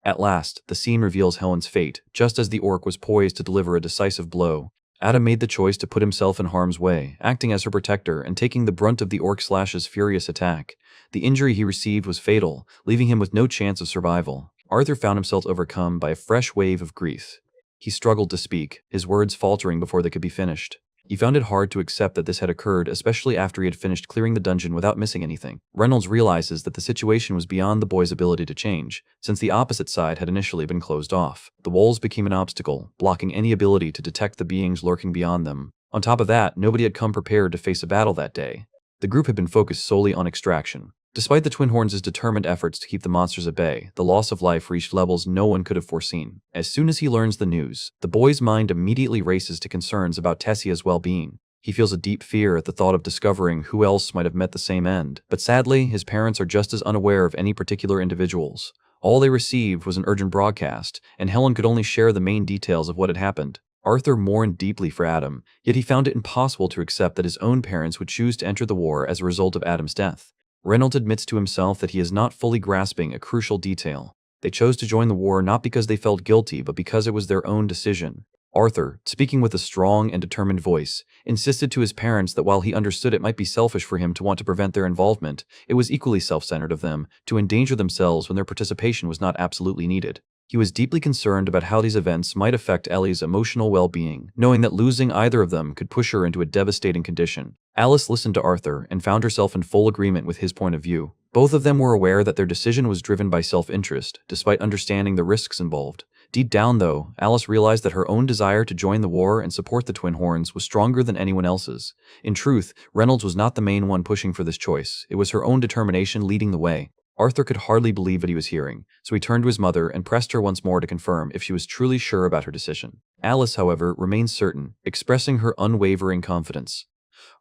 At last, the scene reveals Helen's fate, just as the orc was poised to deliver a decisive blow. Adam made the choice to put himself in harm's way, acting as her protector and taking the brunt of the orc/'s furious attack. The injury he received was fatal, leaving him with no chance of survival. Arthur found himself overcome by a fresh wave of grief. He struggled to speak, his words faltering before they could be finished. He found it hard to accept that this had occurred, especially after he had finished clearing the dungeon without missing anything. Reynolds realizes that the situation was beyond the boy's ability to change, since the opposite side had initially been closed off. The walls became an obstacle, blocking any ability to detect the beings lurking beyond them. On top of that, nobody had come prepared to face a battle that day. The group had been focused solely on extraction. Despite the Twin Horns' determined efforts to keep the monsters at bay, the loss of life reached levels no one could have foreseen. As soon as he learns the news, the boy's mind immediately races to concerns about Tessia's well-being. He feels a deep fear at the thought of discovering who else might have met the same end. But sadly, his parents are just as unaware of any particular individuals. All they received was an urgent broadcast, and Helen could only share the main details of what had happened. Arthur mourned deeply for Adam, yet he found it impossible to accept that his own parents would choose to enter the war as a result of Adam's death. Reynolds admits to himself that he is not fully grasping a crucial detail. They chose to join the war not because they felt guilty, but because it was their own decision. Arthur, speaking with a strong and determined voice, insisted to his parents that while he understood it might be selfish for him to want to prevent their involvement, it was equally self-centered of them to endanger themselves when their participation was not absolutely needed. He was deeply concerned about how these events might affect Ellie's emotional well-being, knowing that losing either of them could push her into a devastating condition. Alice listened to Arthur and found herself in full agreement with his point of view. Both of them were aware that their decision was driven by self-interest, despite understanding the risks involved. Deep down, though, Alice realized that her own desire to join the war and support the Twin Horns was stronger than anyone else's. In truth, Reynolds was not the main one pushing for this choice. It was her own determination leading the way. Arthur could hardly believe what he was hearing, so he turned to his mother and pressed her once more to confirm if she was truly sure about her decision. Alice, however, remained certain, expressing her unwavering confidence.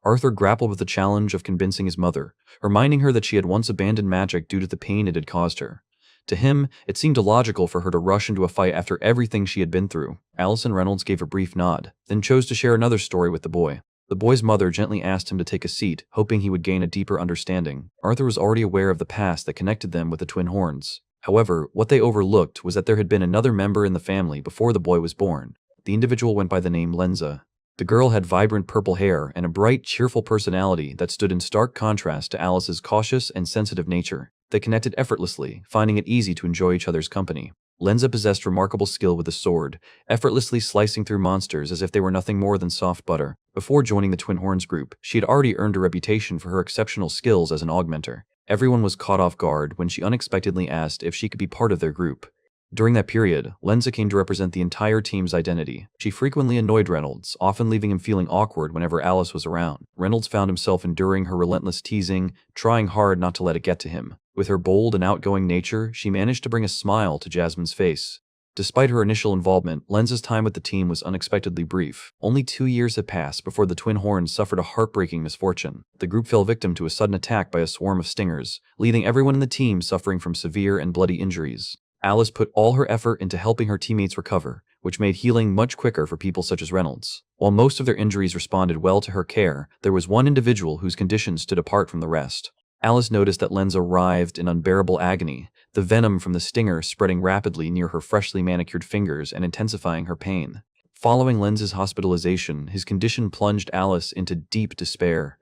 Arthur grappled with the challenge of convincing his mother, reminding her that she had once abandoned magic due to the pain it had caused her. To him, it seemed illogical for her to rush into a fight after everything she had been through. Alice and Reynolds gave a brief nod, then chose to share another story with the boy. The boy's mother gently asked him to take a seat, hoping he would gain a deeper understanding. Arthur was already aware of the past that connected them with the Twin Horns. However, what they overlooked was that there had been another member in the family before the boy was born. The individual went by the name Lenza. The girl had vibrant purple hair and a bright, cheerful personality that stood in stark contrast to Alice's cautious and sensitive nature. They connected effortlessly, finding it easy to enjoy each other's company. Lenza possessed remarkable skill with a sword, effortlessly slicing through monsters as if they were nothing more than soft butter. Before joining the Twin Horns group, she had already earned a reputation for her exceptional skills as an augmenter. Everyone was caught off guard when she unexpectedly asked if she could be part of their group. During that period, Lenza came to represent the entire team's identity. She frequently annoyed Reynolds, often leaving him feeling awkward whenever Alice was around. Reynolds found himself enduring her relentless teasing, trying hard not to let it get to him. With her bold and outgoing nature, she managed to bring a smile to Jasmine's face. Despite her initial involvement, Lenza's time with the team was unexpectedly brief. Only 2 years had passed before the Twin Horns suffered a heartbreaking misfortune. The group fell victim to a sudden attack by a swarm of stingers, leaving everyone in the team suffering from severe and bloody injuries. Alice put all her effort into helping her teammates recover, which made healing much quicker for people such as Reynolds. While most of their injuries responded well to her care, there was one individual whose condition stood apart from the rest. Alice noticed that Lenza writhed in unbearable agony, the venom from the stinger spreading rapidly near her freshly manicured fingers and intensifying her pain. Following Lenza's hospitalization, his condition plunged Alice into deep despair.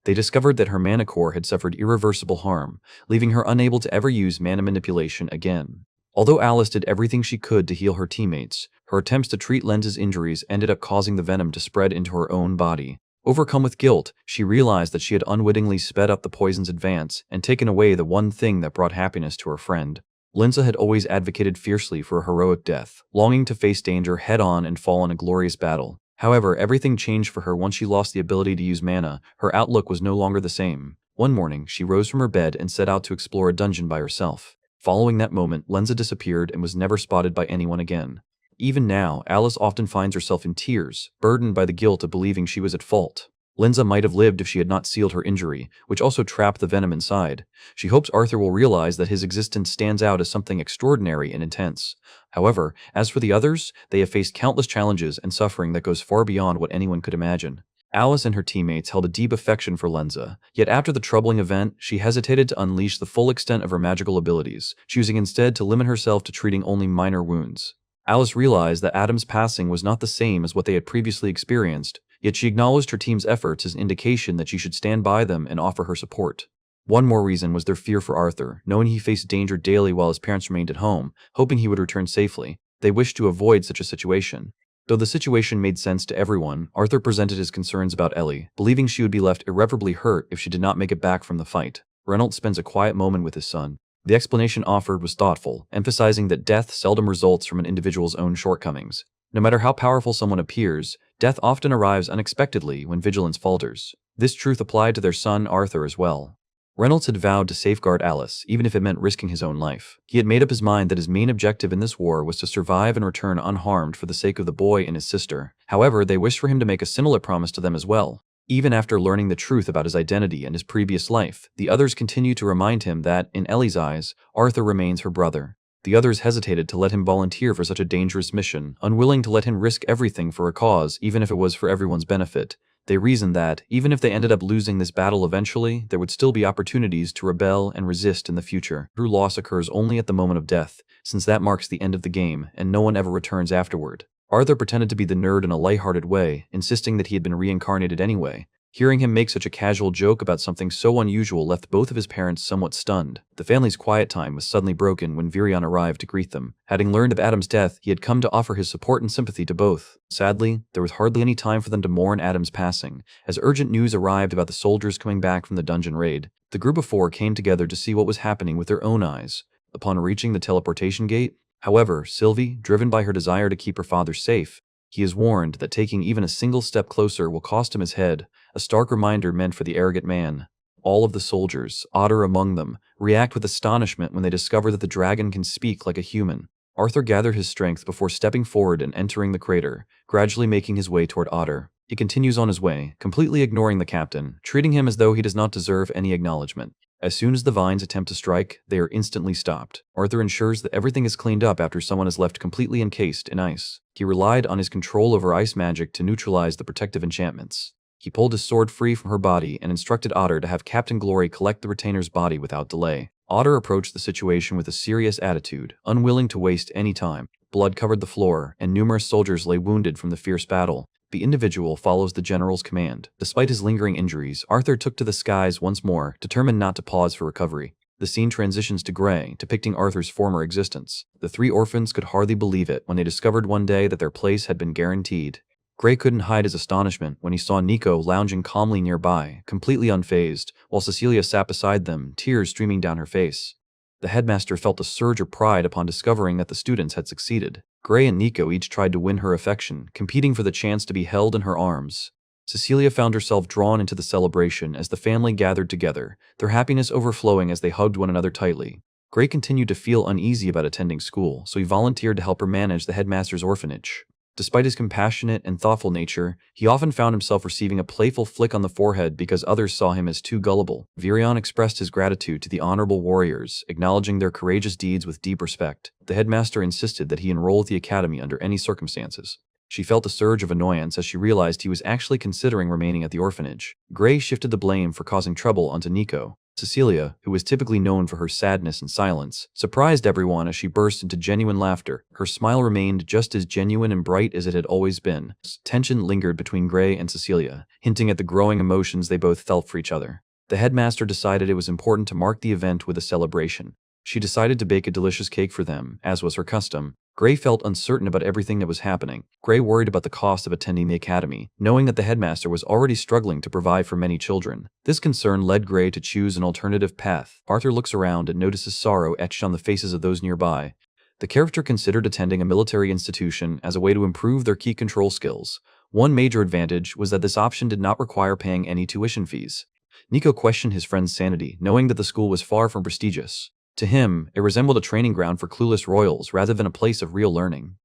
They discovered that her mana core had suffered irreversible harm, leaving her unable to ever use mana manipulation again. Although Alice did everything she could to heal her teammates, her attempts to treat Lenza's injuries ended up causing the venom to spread into her own body. Overcome with guilt, she realized that she had unwittingly sped up the poison's advance and taken away the one thing that brought happiness to her friend. Lenza had always advocated fiercely for a heroic death, longing to face danger head-on and fall in a glorious battle. However, everything changed for her once she lost the ability to use mana. Her outlook was no longer the same. One morning, she rose from her bed and set out to explore a dungeon by herself. Following that moment, Lenza disappeared and was never spotted by anyone again. Even now, Alice often finds herself in tears, burdened by the guilt of believing she was at fault. Lenza might have lived if she had not sealed her injury, which also trapped the venom inside. She hopes Arthur will realize that his existence stands out as something extraordinary and intense. However, as for the others, they have faced countless challenges and suffering that goes far beyond what anyone could imagine. Alice and her teammates held a deep affection for Lenza, yet after the troubling event, she hesitated to unleash the full extent of her magical abilities, choosing instead to limit herself to treating only minor wounds. Alice realized that Adam's passing was not the same as what they had previously experienced, yet she acknowledged her team's efforts as an indication that she should stand by them and offer her support. One more reason was their fear for Arthur, knowing he faced danger daily while his parents remained at home, hoping he would return safely. They wished to avoid such a situation. Though the situation made sense to everyone, Arthur presented his concerns about Ellie, believing she would be left irreparably hurt if she did not make it back from the fight. Reynolds spends a quiet moment with his son. The explanation offered was thoughtful, emphasizing that death seldom results from an individual's own shortcomings. No matter how powerful someone appears, death often arrives unexpectedly when vigilance falters. This truth applied to their son Arthur as well. Reynolds had vowed to safeguard Alice, even if it meant risking his own life. He had made up his mind that his main objective in this war was to survive and return unharmed for the sake of the boy and his sister. However, they wished for him to make a similar promise to them as well. Even after learning the truth about his identity and his previous life, the others continued to remind him that, in Ellie's eyes, Arthur remains her brother. The others hesitated to let him volunteer for such a dangerous mission, unwilling to let him risk everything for a cause, even if it was for everyone's benefit. They reasoned that, even if they ended up losing this battle eventually, there would still be opportunities to rebel and resist in the future. True loss occurs only at the moment of death, since that marks the end of the game, and no one ever returns afterward. Arthur pretended to be the nerd in a lighthearted way, insisting that he had been reincarnated anyway. Hearing him make such a casual joke about something so unusual left both of his parents somewhat stunned. The family's quiet time was suddenly broken when Virion arrived to greet them. Having learned of Adam's death, he had come to offer his support and sympathy to both. Sadly, there was hardly any time for them to mourn Adam's passing, as urgent news arrived about the soldiers coming back from the dungeon raid. The group of four came together to see what was happening with their own eyes. Upon reaching the teleportation gate, however, Sylvie, driven by her desire to keep her father safe, he is warned that taking even a single step closer will cost him his head, a stark reminder meant for the arrogant man. All of the soldiers, Otter among them, react with astonishment when they discover that the dragon can speak like a human. Arthur gathered his strength before stepping forward and entering the crater, gradually making his way toward Otter. He continues on his way, completely ignoring the captain, treating him as though he does not deserve any acknowledgement. As soon as the vines attempt to strike, they are instantly stopped. Arthur ensures that everything is cleaned up after someone is left completely encased in ice. He relied on his control over ice magic to neutralize the protective enchantments. He pulled his sword free from her body and instructed Otter to have Captain Glory collect the retainer's body without delay. Otter approached the situation with a serious attitude, unwilling to waste any time. Blood covered the floor, and numerous soldiers lay wounded from the fierce battle. The individual follows the general's command. Despite his lingering injuries, Arthur took to the skies once more, determined not to pause for recovery. The scene transitions to Gray, depicting Arthur's former existence. The three orphans could hardly believe it when they discovered one day that their place had been guaranteed. Gray couldn't hide his astonishment when he saw Nico lounging calmly nearby, completely unfazed, while Cecilia sat beside them, tears streaming down her face. The headmaster felt a surge of pride upon discovering that the students had succeeded. Gray and Nico each tried to win her affection, competing for the chance to be held in her arms. Cecilia found herself drawn into the celebration as the family gathered together, their happiness overflowing as they hugged one another tightly. Gray continued to feel uneasy about attending school, so he volunteered to help her manage the headmaster's orphanage. Despite his compassionate and thoughtful nature, he often found himself receiving a playful flick on the forehead because others saw him as too gullible. Virion expressed his gratitude to the honorable warriors, acknowledging their courageous deeds with deep respect. The headmaster insisted that he enroll at the academy under any circumstances. She felt a surge of annoyance as she realized he was actually considering remaining at the orphanage. Gray shifted the blame for causing trouble onto Nico. Cecilia, who was typically known for her sadness and silence, surprised everyone as she burst into genuine laughter. Her smile remained just as genuine and bright as it had always been. Tension lingered between Gray and Cecilia, hinting at the growing emotions they both felt for each other. The headmaster decided it was important to mark the event with a celebration. She decided to bake a delicious cake for them, as was her custom. Gray felt uncertain about everything that was happening. Gray worried about the cost of attending the academy, knowing that the headmaster was already struggling to provide for many children. This concern led Gray to choose an alternative path. Arthur looks around and notices sorrow etched on the faces of those nearby. The character considered attending a military institution as a way to improve their key control skills. One major advantage was that this option did not require paying any tuition fees. Nico questioned his friend's sanity, knowing that the school was far from prestigious. To him, it resembled a training ground for clueless royals rather than a place of real learning.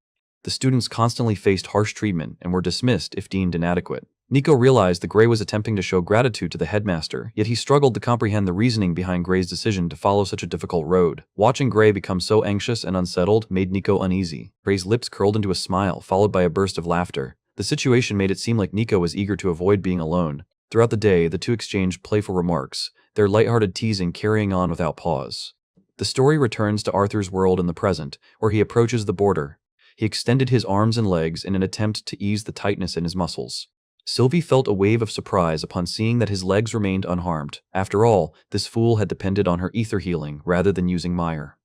The students constantly faced harsh treatment and were dismissed if deemed inadequate. Nico realized that Gray was attempting to show gratitude to the headmaster, yet he struggled to comprehend the reasoning behind Gray's decision to follow such a difficult road. Watching Gray become so anxious and unsettled made Nico uneasy. Gray's lips curled into a smile, followed by a burst of laughter. The situation made it seem like Nico was eager to avoid being alone. Throughout the day, the two exchanged playful remarks, their lighthearted teasing carrying on without pause. The story returns to Arthur's world in the present, where he approaches the border. He extended his arms and legs in an attempt to ease the tightness in his muscles. Sylvie felt a wave of surprise upon seeing that his legs remained unharmed. After all, this fool had depended on her ether healing rather than using mire.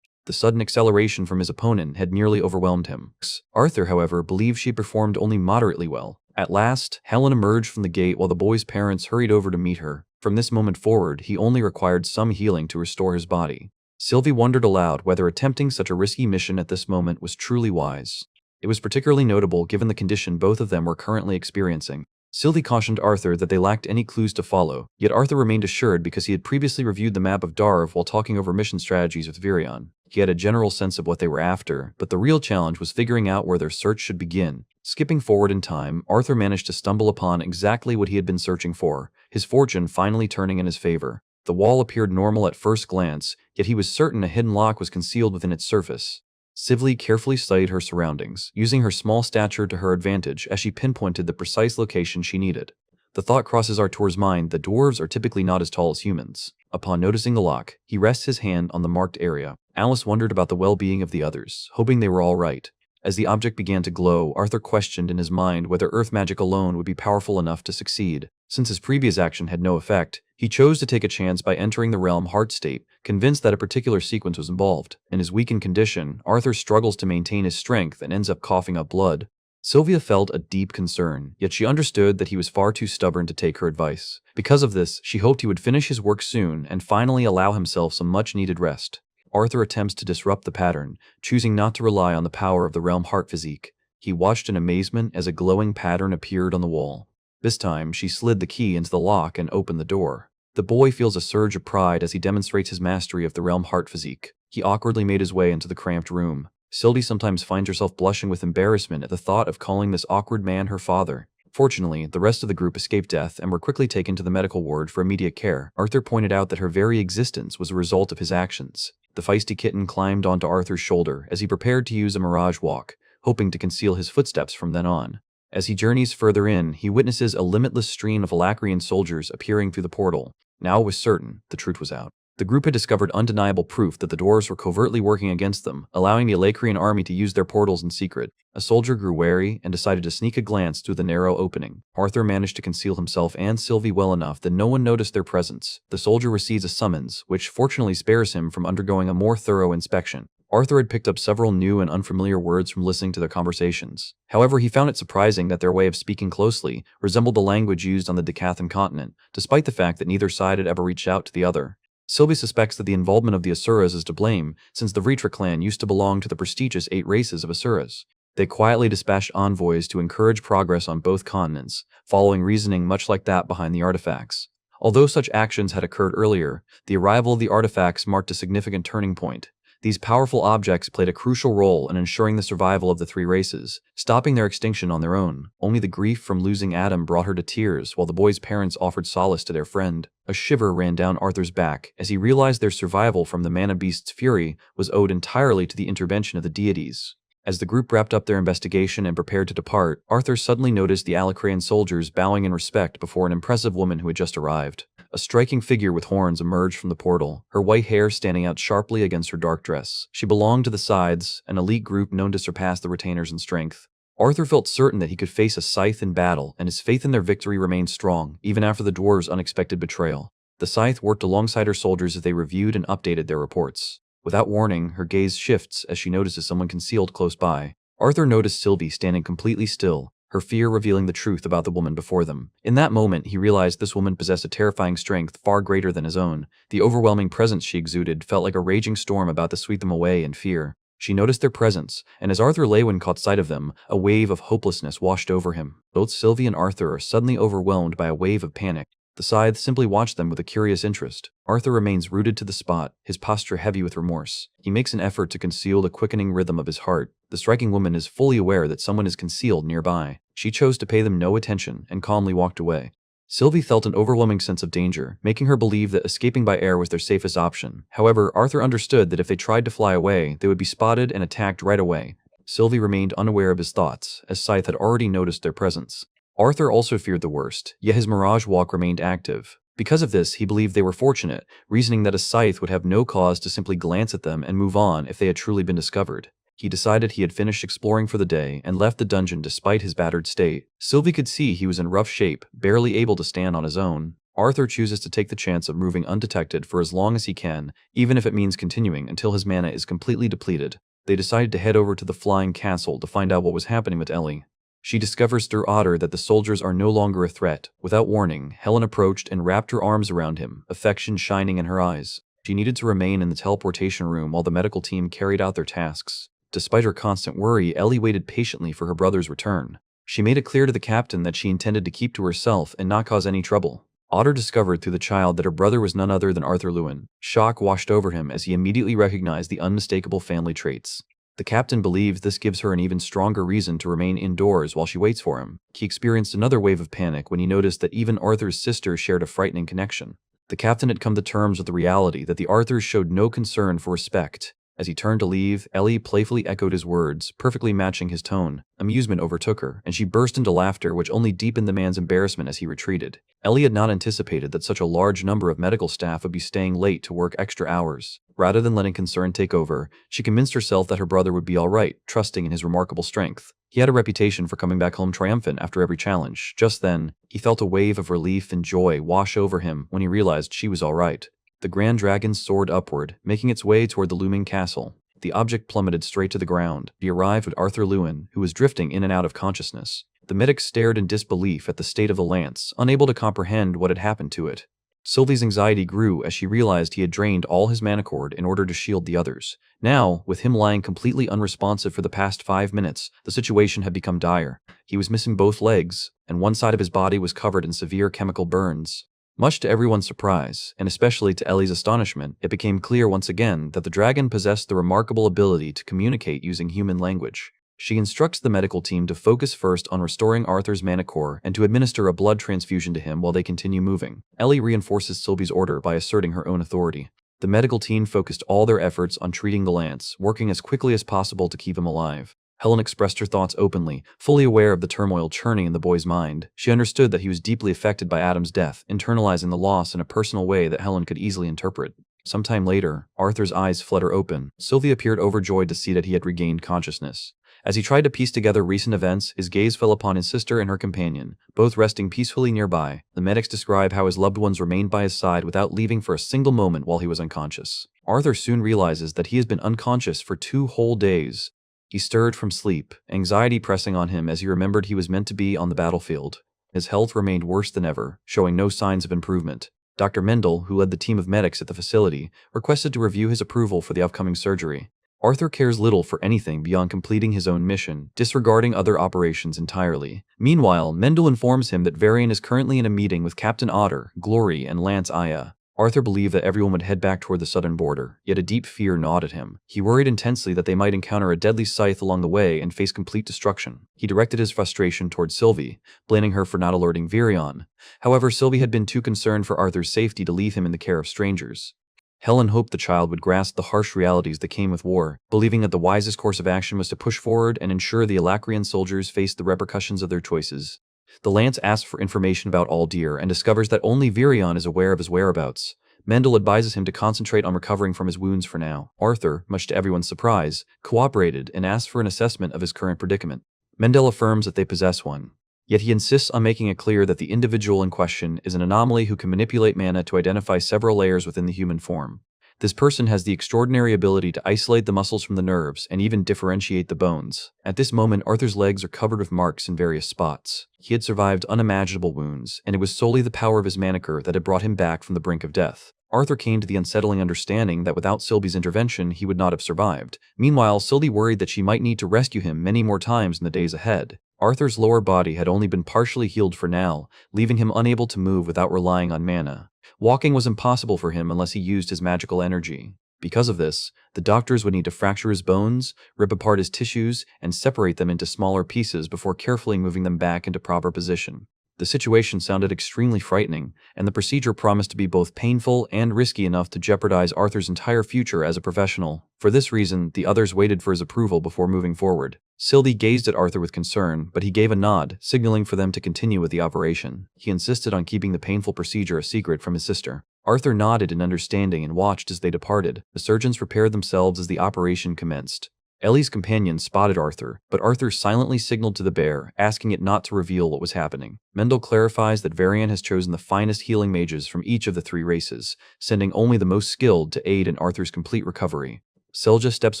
The sudden acceleration from his opponent had nearly overwhelmed him. Arthur, however, believed she performed only moderately well. At last, Helen emerged from the gate while the boy's parents hurried over to meet her. From this moment forward, he only required some healing to restore his body. Sylvie wondered aloud whether attempting such a risky mission at this moment was truly wise. It was particularly notable given the condition both of them were currently experiencing. Sylvie cautioned Arthur that they lacked any clues to follow, yet Arthur remained assured because he had previously reviewed the map of Darv while talking over mission strategies with Virion. He had a general sense of what they were after, but the real challenge was figuring out where their search should begin. Skipping forward in time, Arthur managed to stumble upon exactly what he had been searching for, his fortune finally turning in his favor. The wall appeared normal at first glance, yet he was certain a hidden lock was concealed within its surface. Sylvie carefully studied her surroundings, using her small stature to her advantage as she pinpointed the precise location she needed. The thought crosses Arthur's mind that dwarves are typically not as tall as humans. Upon noticing the lock, he rests his hand on the marked area. Alice wondered about the well-being of the others, hoping they were all right. As the object began to glow, Arthur questioned in his mind whether earth magic alone would be powerful enough to succeed. Since his previous action had no effect, he chose to take a chance by entering the realm heart state, convinced that a particular sequence was involved. In his weakened condition, Arthur struggles to maintain his strength and ends up coughing up blood. Sylvia felt a deep concern, yet she understood that he was far too stubborn to take her advice. Because of this, she hoped he would finish his work soon and finally allow himself some much-needed rest. Arthur attempts to disrupt the pattern, choosing not to rely on the power of the realm heart physique. He watched in amazement as a glowing pattern appeared on the wall. This time, she slid the key into the lock and opened the door. The boy feels a surge of pride as he demonstrates his mastery of the realm heart physique. He awkwardly made his way into the cramped room. Sylvie sometimes finds herself blushing with embarrassment at the thought of calling this awkward man her father. Fortunately, the rest of the group escaped death and were quickly taken to the medical ward for immediate care. Arthur pointed out that her very existence was a result of his actions. The feisty kitten climbed onto Arthur's shoulder as he prepared to use a mirage walk, hoping to conceal his footsteps from then on. As he journeys further in, he witnesses a limitless stream of Alacrian soldiers appearing through the portal. Now it was certain, the truth was out. The group had discovered undeniable proof that the dwarves were covertly working against them, allowing the Alacrian army to use their portals in secret. A soldier grew wary and decided to sneak a glance through the narrow opening. Arthur managed to conceal himself and Sylvie well enough that no one noticed their presence. The soldier receives a summons, which fortunately spares him from undergoing a more thorough inspection. Arthur had picked up several new and unfamiliar words from listening to their conversations. However, he found it surprising that their way of speaking closely resembled the language used on the Decathan continent, despite the fact that neither side had ever reached out to the other. Sylvie suspects that the involvement of the Asuras is to blame, since the Vritra clan used to belong to the prestigious 8 races of Asuras. They quietly dispatched envoys to encourage progress on both continents, following reasoning much like that behind the artifacts. Although such actions had occurred earlier, the arrival of the artifacts marked a significant turning point. These powerful objects played a crucial role in ensuring the survival of the 3 races, stopping their extinction on their own. Only the grief from losing Adam brought her to tears, while the boy's parents offered solace to their friend. A shiver ran down Arthur's back as he realized their survival from the mana beast's fury was owed entirely to the intervention of the deities. As the group wrapped up their investigation and prepared to depart, Arthur suddenly noticed the Alacrian soldiers bowing in respect before an impressive woman who had just arrived. A striking figure with horns emerged from the portal, her white hair standing out sharply against her dark dress. She belonged to the Sides, an elite group known to surpass the Retainers in strength. Arthur felt certain that he could face a scythe in battle, and his faith in their victory remained strong, even after the dwarves' unexpected betrayal. The scythe worked alongside her soldiers as they reviewed and updated their reports. Without warning, her gaze shifts as she notices someone concealed close by. Arthur noticed Sylvie standing completely still, her fear revealing the truth about the woman before them. In that moment, he realized this woman possessed a terrifying strength far greater than his own. The overwhelming presence she exuded felt like a raging storm about to sweep them away in fear. She noticed their presence, and as Arthur Leywin caught sight of them, a wave of hopelessness washed over him. Both Sylvie and Arthur are suddenly overwhelmed by a wave of panic. The scythe simply watched them with a curious interest. Arthur remains rooted to the spot, his posture heavy with remorse. He makes an effort to conceal the quickening rhythm of his heart. The striking woman is fully aware that someone is concealed nearby. She chose to pay them no attention and calmly walked away. Sylvie felt an overwhelming sense of danger, making her believe that escaping by air was their safest option. However, Arthur understood that if they tried to fly away, they would be spotted and attacked right away. Sylvie remained unaware of his thoughts, as Scythe had already noticed their presence. Arthur also feared the worst, yet his mirage walk remained active. Because of this, he believed they were fortunate, reasoning that a Scythe would have no cause to simply glance at them and move on if they had truly been discovered. He decided he had finished exploring for the day and left the dungeon despite his battered state. Sylvie could see he was in rough shape, barely able to stand on his own. Arthur chooses to take the chance of moving undetected for as long as he can, even if it means continuing until his mana is completely depleted. They decided to head over to the flying castle to find out what was happening with Ellie. She discovers through Otter that the soldiers are no longer a threat. Without warning, Helen approached and wrapped her arms around him, affection shining in her eyes. She needed to remain in the teleportation room while the medical team carried out their tasks. Despite her constant worry, Ellie waited patiently for her brother's return. She made it clear to the captain that she intended to keep to herself and not cause any trouble. Otter discovered through the child that her brother was none other than Arthur Leywin. Shock washed over him as he immediately recognized the unmistakable family traits. The captain believes this gives her an even stronger reason to remain indoors while she waits for him. He experienced another wave of panic when he noticed that even Arthur's sister shared a frightening connection. The captain had come to terms with the reality that the Arthurs showed no concern for respect. As he turned to leave, Ellie playfully echoed his words, perfectly matching his tone. Amusement overtook her, and she burst into laughter which only deepened the man's embarrassment as he retreated. Ellie had not anticipated that such a large number of medical staff would be staying late to work extra hours. Rather than letting concern take over, she convinced herself that her brother would be all right, trusting in his remarkable strength. He had a reputation for coming back home triumphant after every challenge. Just then, he felt a wave of relief and joy wash over him when he realized she was all right. The Grand Dragon soared upward, making its way toward the looming castle. The object plummeted straight to the ground. He arrived with Arthur Leywin, who was drifting in and out of consciousness. The medics stared in disbelief at the state of the lance, unable to comprehend what had happened to it. Sylvie's anxiety grew as she realized he had drained all his mana cord in order to shield the others. Now, with him lying completely unresponsive for the past 5 minutes, the situation had become dire. He was missing both legs, and one side of his body was covered in severe chemical burns. Much to everyone's surprise, and especially to Ellie's astonishment, it became clear once again that the dragon possessed the remarkable ability to communicate using human language. She instructs the medical team to focus first on restoring Arthur's mana core and to administer a blood transfusion to him while they continue moving. Ellie reinforces Sylvie's order by asserting her own authority. The medical team focused all their efforts on treating the lance, working as quickly as possible to keep him alive. Helen expressed her thoughts openly, fully aware of the turmoil churning in the boy's mind. She understood that he was deeply affected by Adam's death, internalizing the loss in a personal way that Helen could easily interpret. Sometime later, Arthur's eyes flutter open. Sylvie appeared overjoyed to see that he had regained consciousness. As he tried to piece together recent events, his gaze fell upon his sister and her companion, both resting peacefully nearby. The medics describe how his loved ones remained by his side without leaving for a single moment while he was unconscious. Arthur soon realizes that he has been unconscious for 2 whole days. He stirred from sleep, anxiety pressing on him as he remembered he was meant to be on the battlefield. His health remained worse than ever, showing no signs of improvement. Dr. Mendel, who led the team of medics at the facility, requested to review his approval for the upcoming surgery. Arthur cares little for anything beyond completing his own mission, disregarding other operations entirely. Meanwhile, Mendel informs him that Varian is currently in a meeting with Captain Otter, Glory, and Lance Aya. Arthur believed that everyone would head back toward the southern border, yet a deep fear gnawed at him. He worried intensely that they might encounter a deadly scythe along the way and face complete destruction. He directed his frustration toward Sylvie, blaming her for not alerting Virion. However, Sylvie had been too concerned for Arthur's safety to leave him in the care of strangers. Helen hoped the child would grasp the harsh realities that came with war, believing that the wisest course of action was to push forward and ensure the Alacrian soldiers faced the repercussions of their choices. The Lance asks for information about Aldir and discovers that only Virion is aware of his whereabouts. Mendel advises him to concentrate on recovering from his wounds for now. Arthur, much to everyone's surprise, cooperated and asked for an assessment of his current predicament. Mendel affirms that they possess one. Yet he insists on making it clear that the individual in question is an anomaly who can manipulate mana to identify several layers within the human form. This person has the extraordinary ability to isolate the muscles from the nerves and even differentiate the bones. At this moment, Arthur's legs are covered with marks in various spots. He had survived unimaginable wounds, and it was solely the power of his manicure that had brought him back from the brink of death. Arthur came to the unsettling understanding that without Sylvie's intervention, he would not have survived. Meanwhile, Sylvie worried that she might need to rescue him many more times in the days ahead. Arthur's lower body had only been partially healed for now, leaving him unable to move without relying on mana. Walking was impossible for him unless he used his magical energy. Because of this, the doctors would need to fracture his bones, rip apart his tissues, and separate them into smaller pieces before carefully moving them back into proper position. The situation sounded extremely frightening, and the procedure promised to be both painful and risky enough to jeopardize Arthur's entire future as a professional. For this reason, the others waited for his approval before moving forward. Sylvie gazed at Arthur with concern, but he gave a nod, signaling for them to continue with the operation. He insisted on keeping the painful procedure a secret from his sister. Arthur nodded in understanding and watched as they departed. The surgeons prepared themselves as the operation commenced. Ellie's companion spotted Arthur, but Arthur silently signaled to the bear, asking it not to reveal what was happening. Mendel clarifies that Varian has chosen the finest healing mages from each of the 3 races, sending only the most skilled to aid in Arthur's complete recovery. Selja steps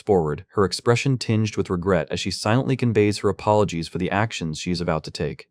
forward, her expression tinged with regret as she silently conveys her apologies for the actions she is about to take.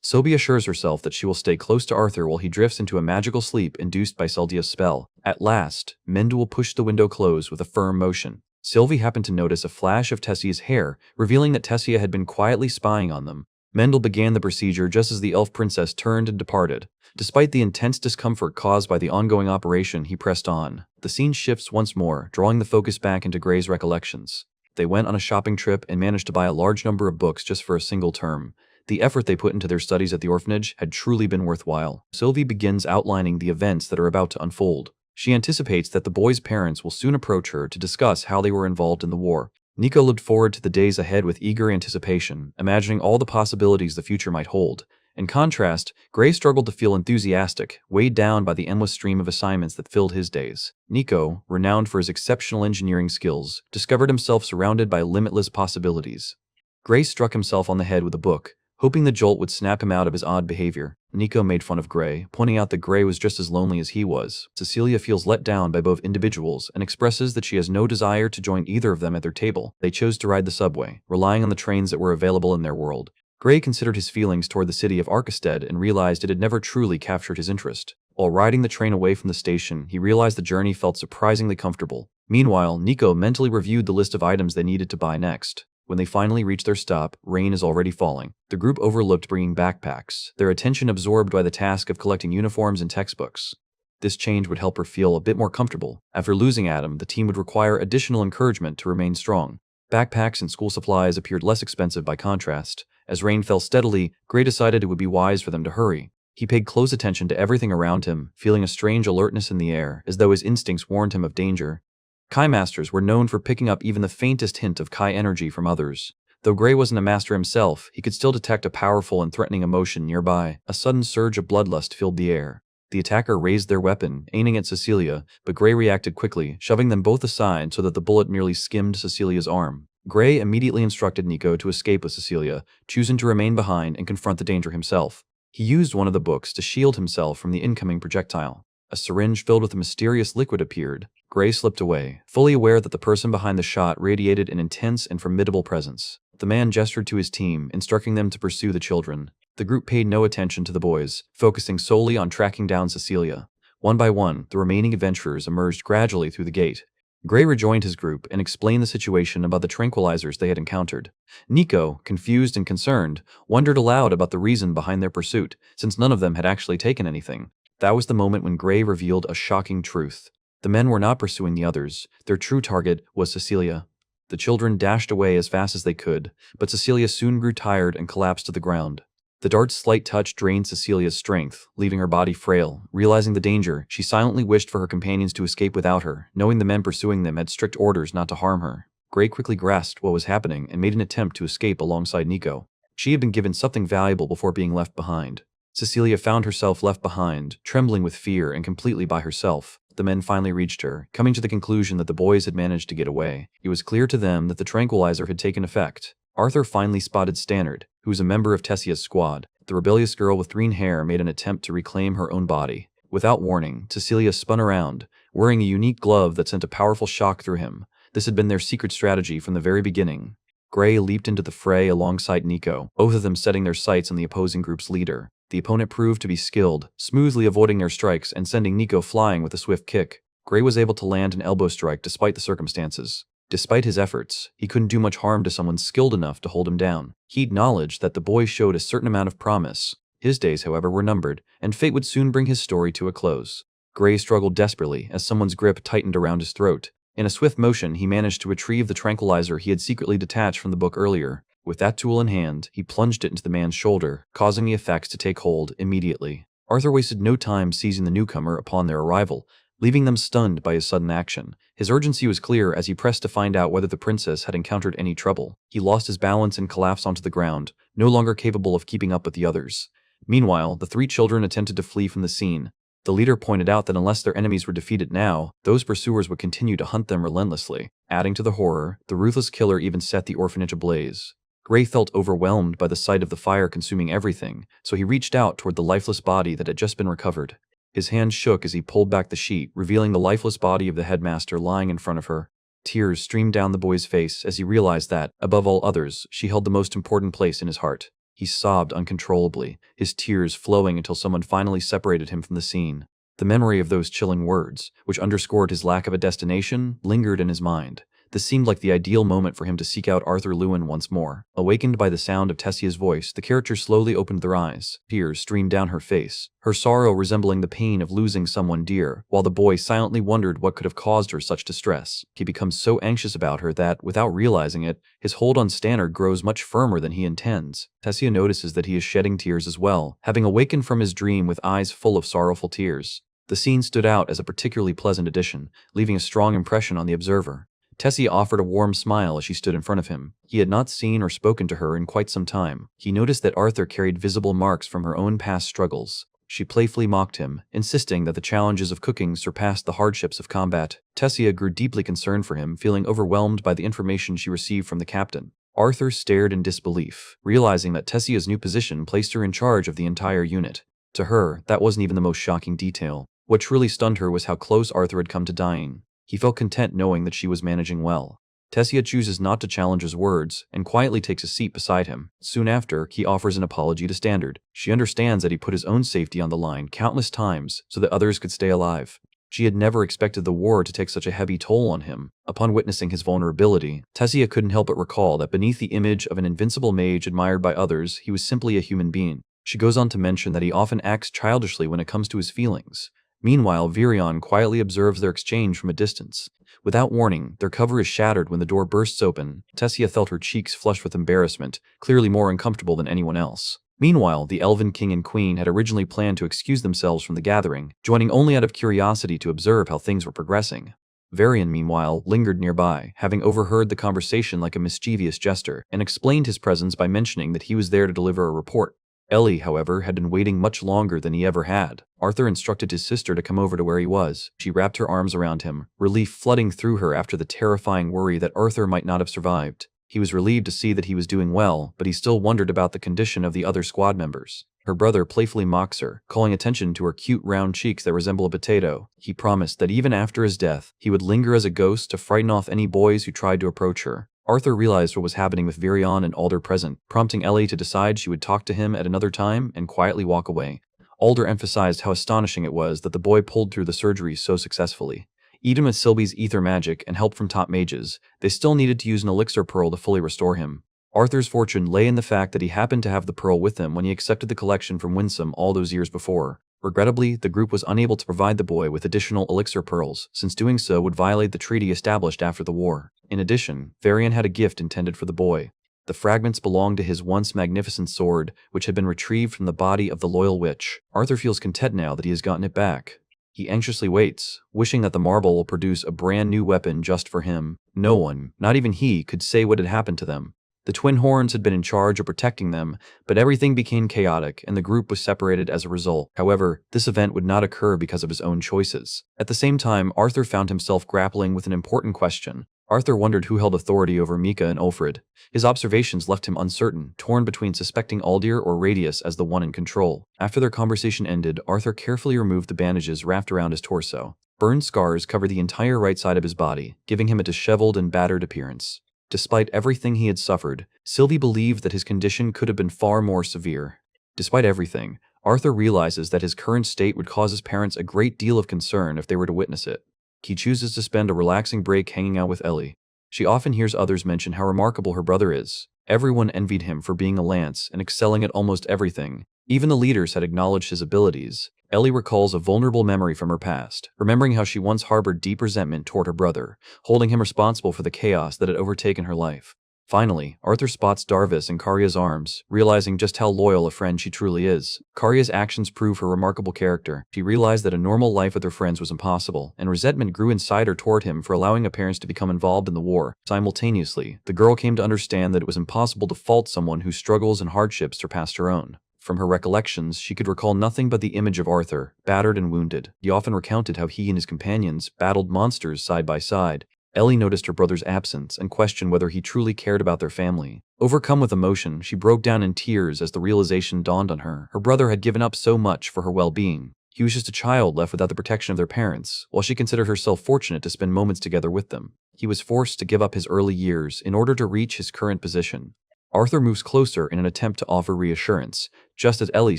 Sobi assures herself that she will stay close to Arthur while he drifts into a magical sleep induced by Seldia's spell. At last, Mendel pushed the window closed with a firm motion. Sylvie happened to notice a flash of Tessia's hair, revealing that Tessia had been quietly spying on them. Mendel began the procedure just as the elf princess turned and departed. Despite the intense discomfort caused by the ongoing operation, he pressed on. The scene shifts once more, drawing the focus back into Gray's recollections. They went on a shopping trip and managed to buy a large number of books just for a single term. The effort they put into their studies at the orphanage had truly been worthwhile. Sylvie begins outlining the events that are about to unfold. She anticipates that the boys' parents will soon approach her to discuss how they were involved in the war. Nico looked forward to the days ahead with eager anticipation, imagining all the possibilities the future might hold. In contrast, Gray struggled to feel enthusiastic, weighed down by the endless stream of assignments that filled his days. Nico, renowned for his exceptional engineering skills, discovered himself surrounded by limitless possibilities. Gray struck himself on the head with a book, hoping the jolt would snap him out of his odd behavior. Nico made fun of Gray, pointing out that Gray was just as lonely as he was. Cecilia feels let down by both individuals and expresses that she has no desire to join either of them at their table. They chose to ride the subway, relying on the trains that were available in their world. Gray considered his feelings toward the city of Arkestead and realized it had never truly captured his interest. While riding the train away from the station, he realized the journey felt surprisingly comfortable. Meanwhile, Nico mentally reviewed the list of items they needed to buy next. When they finally reach their stop, rain is already falling. The group overlooked bringing backpacks, their attention absorbed by the task of collecting uniforms and textbooks. This change would help her feel a bit more comfortable. After losing Adam, the team would require additional encouragement to remain strong. Backpacks and school supplies appeared less expensive by contrast. As rain fell steadily, Gray decided it would be wise for them to hurry. He paid close attention to everything around him, feeling a strange alertness in the air, as though his instincts warned him of danger. Kai masters were known for picking up even the faintest hint of Kai energy from others. Though Gray wasn't a master himself, he could still detect a powerful and threatening emotion nearby. A sudden surge of bloodlust filled the air. The attacker raised their weapon, aiming at Cecilia, but Gray reacted quickly, shoving them both aside so that the bullet merely skimmed Cecilia's arm. Gray immediately instructed Nico to escape with Cecilia, choosing to remain behind and confront the danger himself. He used one of the books to shield himself from the incoming projectile. A syringe filled with a mysterious liquid appeared. Gray slipped away, fully aware that the person behind the shot radiated an intense and formidable presence. The man gestured to his team, instructing them to pursue the children. The group paid no attention to the boys, focusing solely on tracking down Cecilia. One by one, the remaining adventurers emerged gradually through the gate. Gray rejoined his group and explained the situation about the tranquilizers they had encountered. Nico, confused and concerned, wondered aloud about the reason behind their pursuit, since none of them had actually taken anything. That was the moment when Gray revealed a shocking truth. The men were not pursuing the others. Their true target was Cecilia. The children dashed away as fast as they could, but Cecilia soon grew tired and collapsed to the ground. The dart's slight touch drained Cecilia's strength, leaving her body frail. Realizing the danger, she silently wished for her companions to escape without her, knowing the men pursuing them had strict orders not to harm her. Gray quickly grasped what was happening and made an attempt to escape alongside Nico. She had been given something valuable before being left behind. Cecilia found herself left behind, trembling with fear and completely by herself. The men finally reached her, coming to the conclusion that the boys had managed to get away. It was clear to them that the tranquilizer had taken effect. Arthur finally spotted Stannard, who was a member of Tessia's squad. The rebellious girl with green hair made an attempt to reclaim her own body. Without warning, Cecilia spun around, wearing a unique glove that sent a powerful shock through him. This had been their secret strategy from the very beginning. Gray leaped into the fray alongside Nico, both of them setting their sights on the opposing group's leader. The opponent proved to be skilled, smoothly avoiding their strikes and sending Nico flying with a swift kick. Gray was able to land an elbow strike despite the circumstances. Despite his efforts, he couldn't do much harm to someone skilled enough to hold him down. He acknowledged that the boy showed a certain amount of promise. His days, however, were numbered, and fate would soon bring his story to a close. Gray struggled desperately as someone's grip tightened around his throat. In a swift motion, he managed to retrieve the tranquilizer he had secretly detached from the book earlier. With that tool in hand, he plunged it into the man's shoulder, causing the effects to take hold immediately. Arthur wasted no time seizing the newcomer upon their arrival, leaving them stunned by his sudden action. His urgency was clear as he pressed to find out whether the princess had encountered any trouble. He lost his balance and collapsed onto the ground, no longer capable of keeping up with the others. Meanwhile, the three children attempted to flee from the scene. The leader pointed out that unless their enemies were defeated now, those pursuers would continue to hunt them relentlessly. Adding to the horror, the ruthless killer even set the orphanage ablaze. Gray felt overwhelmed by the sight of the fire consuming everything, so he reached out toward the lifeless body that had just been recovered. His hand shook as he pulled back the sheet, revealing the lifeless body of the headmaster lying in front of her. Tears streamed down the boy's face as he realized that, above all others, she held the most important place in his heart. He sobbed uncontrollably, his tears flowing until someone finally separated him from the scene. The memory of those chilling words, which underscored his lack of a destination, lingered in his mind. This seemed like the ideal moment for him to seek out Arthur Leywin once more. Awakened by the sound of Tessia's voice, the character slowly opened their eyes. Tears streamed down her face, her sorrow resembling the pain of losing someone dear, while the boy silently wondered what could have caused her such distress. He becomes so anxious about her that, without realizing it, his hold on Stannard grows much firmer than he intends. Tessia notices that he is shedding tears as well, having awakened from his dream with eyes full of sorrowful tears. The scene stood out as a particularly pleasant addition, leaving a strong impression on the observer. Tessia offered a warm smile as she stood in front of him. He had not seen or spoken to her in quite some time. He noticed that Arthur carried visible marks from her own past struggles. She playfully mocked him, insisting that the challenges of cooking surpassed the hardships of combat. Tessia grew deeply concerned for him, feeling overwhelmed by the information she received from the captain. Arthur stared in disbelief, realizing that Tessia's new position placed her in charge of the entire unit. To her, that wasn't even the most shocking detail. What truly stunned her was how close Arthur had come to dying. He felt content knowing that she was managing well. Tessia chooses not to challenge his words and quietly takes a seat beside him. Soon after, he offers an apology to Stannard. She understands that he put his own safety on the line countless times so that others could stay alive. She had never expected the war to take such a heavy toll on him. Upon witnessing his vulnerability, Tessia couldn't help but recall that beneath the image of an invincible mage admired by others, he was simply a human being. She goes on to mention that he often acts childishly when it comes to his feelings. Meanwhile, Virion quietly observes their exchange from a distance. Without warning, their cover is shattered when the door bursts open. Tessia felt her cheeks flush with embarrassment, clearly more uncomfortable than anyone else. Meanwhile, the Elven King and Queen had originally planned to excuse themselves from the gathering, joining only out of curiosity to observe how things were progressing. Varian, meanwhile, lingered nearby, having overheard the conversation like a mischievous jester, and explained his presence by mentioning that he was there to deliver a report. Ellie, however, had been waiting much longer than he ever had. Arthur instructed his sister to come over to where he was. She wrapped her arms around him, relief flooding through her after the terrifying worry that Arthur might not have survived. He was relieved to see that he was doing well, but he still wondered about the condition of the other squad members. Her brother playfully mocks her, calling attention to her cute round cheeks that resemble a potato. He promised that even after his death, he would linger as a ghost to frighten off any boys who tried to approach her. Arthur realized what was happening with Virion and Alder present, prompting Ellie to decide she would talk to him at another time and quietly walk away. Alder emphasized how astonishing it was that the boy pulled through the surgery so successfully. Even with Sylvie's ether magic and help from top mages, they still needed to use an elixir pearl to fully restore him. Arthur's fortune lay in the fact that he happened to have the pearl with him when he accepted the collection from Winsome all those years before. Regrettably, the group was unable to provide the boy with additional elixir pearls, since doing so would violate the treaty established after the war. In addition, Varian had a gift intended for the boy. The fragments belonged to his once magnificent sword, which had been retrieved from the body of the loyal witch. Arthur feels content now that he has gotten it back. He anxiously waits, wishing that the marble will produce a brand new weapon just for him. No one, not even he, could say what had happened to them. The Twin Horns had been in charge of protecting them, but everything became chaotic and the group was separated as a result. However, this event would not occur because of his own choices. At the same time, Arthur found himself grappling with an important question. Arthur wondered who held authority over Mika and Ulfrid. His observations left him uncertain, torn between suspecting Aldir or Radius as the one in control. After their conversation ended, Arthur carefully removed the bandages wrapped around his torso. Burned scars covered the entire right side of his body, giving him a disheveled and battered appearance. Despite everything he had suffered, Sylvie believed that his condition could have been far more severe. Despite everything, Arthur realizes that his current state would cause his parents a great deal of concern if they were to witness it. He chooses to spend a relaxing break hanging out with Ellie. She often hears others mention how remarkable her brother is. Everyone envied him for being a lance and excelling at almost everything. Even the leaders had acknowledged his abilities. Ellie recalls a vulnerable memory from her past, remembering how she once harbored deep resentment toward her brother, holding him responsible for the chaos that had overtaken her life. Finally, Arthur spots Darvis in Karya's arms, realizing just how loyal a friend she truly is. Karya's actions prove her remarkable character. She realized that a normal life with her friends was impossible, and resentment grew inside her toward him for allowing her parents to become involved in the war. Simultaneously, the girl came to understand that it was impossible to fault someone whose struggles and hardships surpassed her own. From her recollections, she could recall nothing but the image of Arthur, battered and wounded. He often recounted how he and his companions battled monsters side by side. Ellie noticed her brother's absence and questioned whether he truly cared about their family. Overcome with emotion, she broke down in tears as the realization dawned on her. Her brother had given up so much for her well-being. He was just a child left without the protection of their parents, while she considered herself fortunate to spend moments together with them. He was forced to give up his early years in order to reach his current position. Arthur moves closer in an attempt to offer reassurance, just as Ellie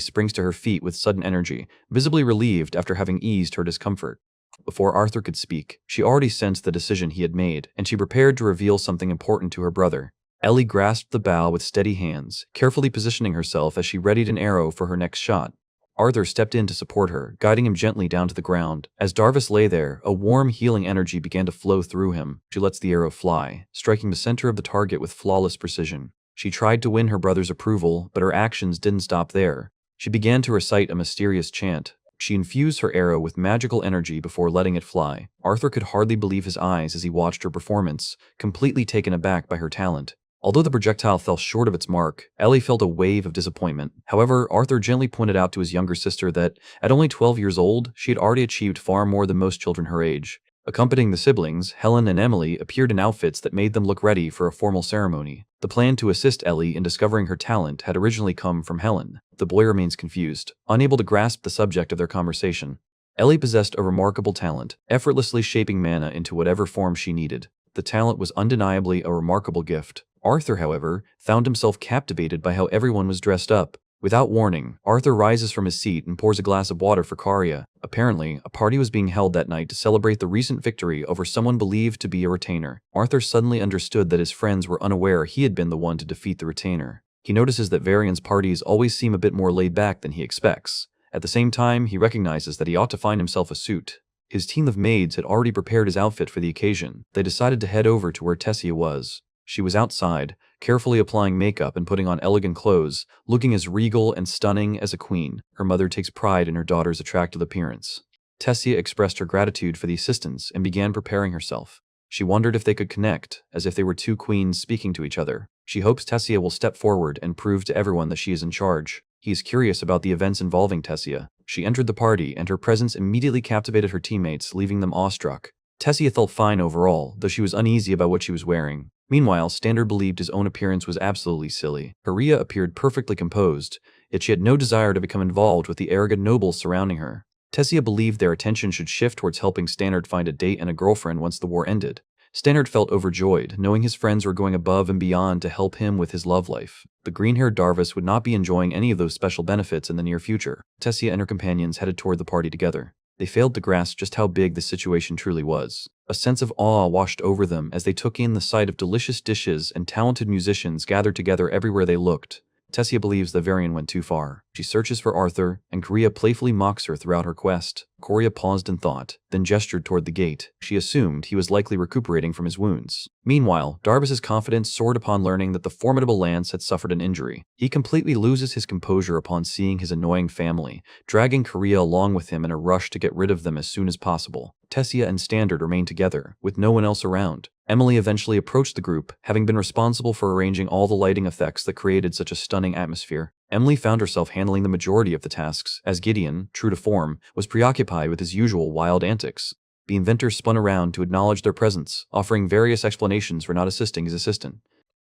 springs to her feet with sudden energy, visibly relieved after having eased her discomfort. Before Arthur could speak, she already sensed the decision he had made, and she prepared to reveal something important to her brother. Ellie grasped the bow with steady hands, carefully positioning herself as she readied an arrow for her next shot. Arthur stepped in to support her, guiding him gently down to the ground. As Darvis lay there, a warm, healing energy began to flow through him. She lets the arrow fly, striking the center of the target with flawless precision. She tried to win her brother's approval, but her actions didn't stop there. She began to recite a mysterious chant. She infused her arrow with magical energy before letting it fly. Arthur could hardly believe his eyes as he watched her performance, completely taken aback by her talent. Although the projectile fell short of its mark, Ellie felt a wave of disappointment. However, Arthur gently pointed out to his younger sister that, at only 12 years old, she had already achieved far more than most children her age. Accompanying the siblings, Helen and Emily appeared in outfits that made them look ready for a formal ceremony. The plan to assist Ellie in discovering her talent had originally come from Helen. The boy remains confused, unable to grasp the subject of their conversation. Ellie possessed a remarkable talent, effortlessly shaping mana into whatever form she needed. The talent was undeniably a remarkable gift. Arthur, however, found himself captivated by how everyone was dressed up. Without warning, Arthur rises from his seat and pours a glass of water for Karya. Apparently, a party was being held that night to celebrate the recent victory over someone believed to be a retainer. Arthur suddenly understood that his friends were unaware he had been the one to defeat the retainer. He notices that Varian's parties always seem a bit more laid back than he expects. At the same time, he recognizes that he ought to find himself a suit. His team of maids had already prepared his outfit for the occasion. They decided to head over to where Tessia was. She was outside, carefully applying makeup and putting on elegant clothes, looking as regal and stunning as a queen. Her mother takes pride in her daughter's attractive appearance. Tessia expressed her gratitude for the assistance and began preparing herself. She wondered if they could connect, as if they were two queens speaking to each other. She hopes Tessia will step forward and prove to everyone that she is in charge. He is curious about the events involving Tessia. She entered the party, and her presence immediately captivated her teammates, leaving them awestruck. Tessia felt fine overall, though she was uneasy about what she was wearing. Meanwhile, Standard believed his own appearance was absolutely silly. Karya appeared perfectly composed, yet she had no desire to become involved with the arrogant nobles surrounding her. Tessia believed their attention should shift towards helping Standard find a date and a girlfriend once the war ended. Standard felt overjoyed, knowing his friends were going above and beyond to help him with his love life. The green-haired Darvis would not be enjoying any of those special benefits in the near future. Tessia and her companions headed toward the party together. They failed to grasp just how big the situation truly was. A sense of awe washed over them as they took in the sight of delicious dishes and talented musicians gathered together everywhere they looked. Tessia believes that Varian went too far. She searches for Arthur, and Karya playfully mocks her throughout her quest. Karya paused in thought, then gestured toward the gate. She assumed he was likely recuperating from his wounds. Meanwhile, Darvis's confidence soared upon learning that the formidable lance had suffered an injury. He completely loses his composure upon seeing his annoying family, dragging Karya along with him in a rush to get rid of them as soon as possible. Tessia and Standard remained together, with no one else around. Emily eventually approached the group, having been responsible for arranging all the lighting effects that created such a stunning atmosphere. Emily found herself handling the majority of the tasks, as Gideon, true to form, was preoccupied with his usual wild antics. The inventor spun around to acknowledge their presence, offering various explanations for not assisting his assistant.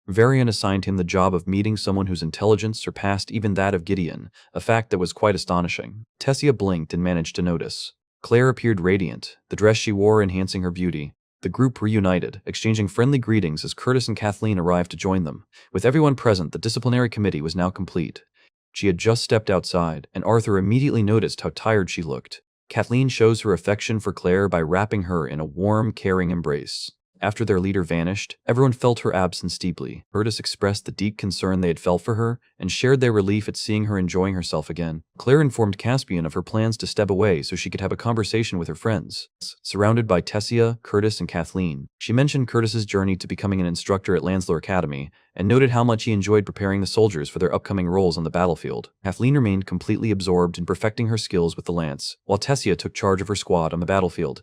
Varian assigned him the job of meeting someone whose intelligence surpassed even that of Gideon, a fact that was quite astonishing. Tessia blinked and managed to notice. Claire appeared radiant, the dress she wore enhancing her beauty. The group reunited, exchanging friendly greetings as Curtis and Kathleen arrived to join them. With everyone present, the disciplinary committee was now complete. She had just stepped outside, and Arthur immediately noticed how tired she looked. Kathleen shows her affection for Claire by wrapping her in a warm, caring embrace. After their leader vanished, everyone felt her absence deeply. Curtis expressed the deep concern they had felt for her and shared their relief at seeing her enjoying herself again. Claire informed Caspian of her plans to step away so she could have a conversation with her friends. Surrounded by Tessia, Curtis, and Kathleen, she mentioned Curtis's journey to becoming an instructor at Lansdale Academy and noted how much he enjoyed preparing the soldiers for their upcoming roles on the battlefield. Kathleen remained completely absorbed in perfecting her skills with the lance, while Tessia took charge of her squad on the battlefield.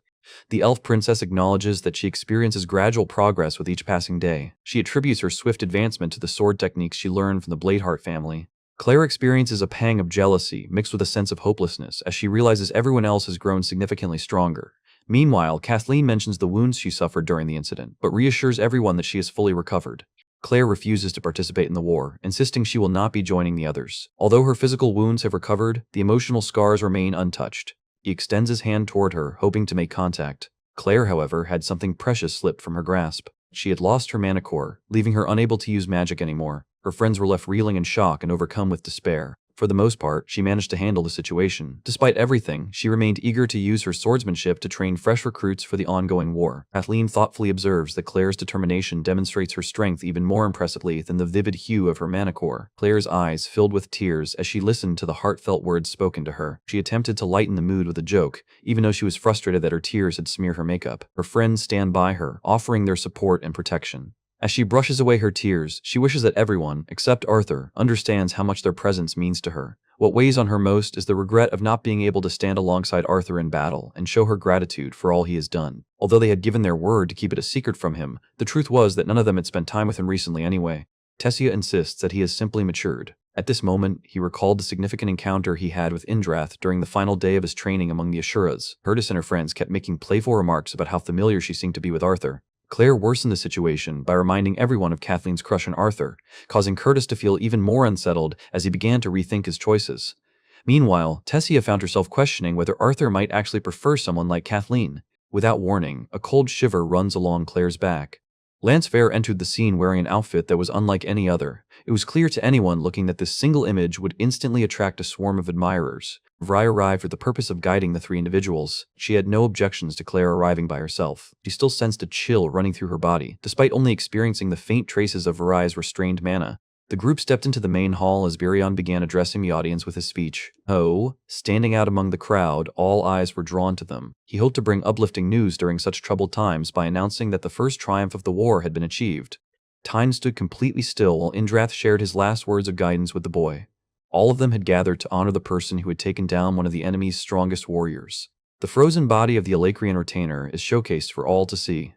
The elf princess acknowledges that she experiences gradual progress with each passing day. She attributes her swift advancement to the sword techniques she learned from the Bladeheart family. Claire experiences a pang of jealousy mixed with a sense of hopelessness as she realizes everyone else has grown significantly stronger. Meanwhile, Kathleen mentions the wounds she suffered during the incident, but reassures everyone that she is fully recovered. Claire refuses to participate in the war, insisting she will not be joining the others. Although her physical wounds have recovered, the emotional scars remain untouched. He extends his hand toward her, hoping to make contact. Claire, however, had something precious slip from her grasp. She had lost her mana core, leaving her unable to use magic anymore. Her friends were left reeling in shock and overcome with despair. For the most part, she managed to handle the situation. Despite everything, she remained eager to use her swordsmanship to train fresh recruits for the ongoing war. Kathleen thoughtfully observes that Claire's determination demonstrates her strength even more impressively than the vivid hue of her mana core. Claire's eyes filled with tears as she listened to the heartfelt words spoken to her. She attempted to lighten the mood with a joke, even though she was frustrated that her tears had smeared her makeup. Her friends stand by her, offering their support and protection. As she brushes away her tears, she wishes that everyone, except Arthur, understands how much their presence means to her. What weighs on her most is the regret of not being able to stand alongside Arthur in battle and show her gratitude for all he has done. Although they had given their word to keep it a secret from him, the truth was that none of them had spent time with him recently anyway. Tessia insists that he has simply matured. At this moment, he recalled the significant encounter he had with Indrath during the final day of his training among the Ashuras. Curtis and her friends kept making playful remarks about how familiar she seemed to be with Arthur. Claire worsened the situation by reminding everyone of Kathleen's crush on Arthur, causing Curtis to feel even more unsettled as he began to rethink his choices. Meanwhile, Tessia found herself questioning whether Arthur might actually prefer someone like Kathleen. Without warning, a cold shiver runs along Claire's back. Lance Vare entered the scene wearing an outfit that was unlike any other. It was clear to anyone looking that this single image would instantly attract a swarm of admirers. Vry arrived with the purpose of guiding the three individuals. She had no objections to Claire arriving by herself. She still sensed a chill running through her body, despite only experiencing the faint traces of Vry's restrained mana. The group stepped into the main hall as Virion began addressing the audience with his speech. Standing out among the crowd, all eyes were drawn to them. He hoped to bring uplifting news during such troubled times by announcing that the first triumph of the war had been achieved. Tyne stood completely still while Indrath shared his last words of guidance with the boy. All of them had gathered to honor the person who had taken down one of the enemy's strongest warriors. The frozen body of the Alacrian retainer is showcased for all to see.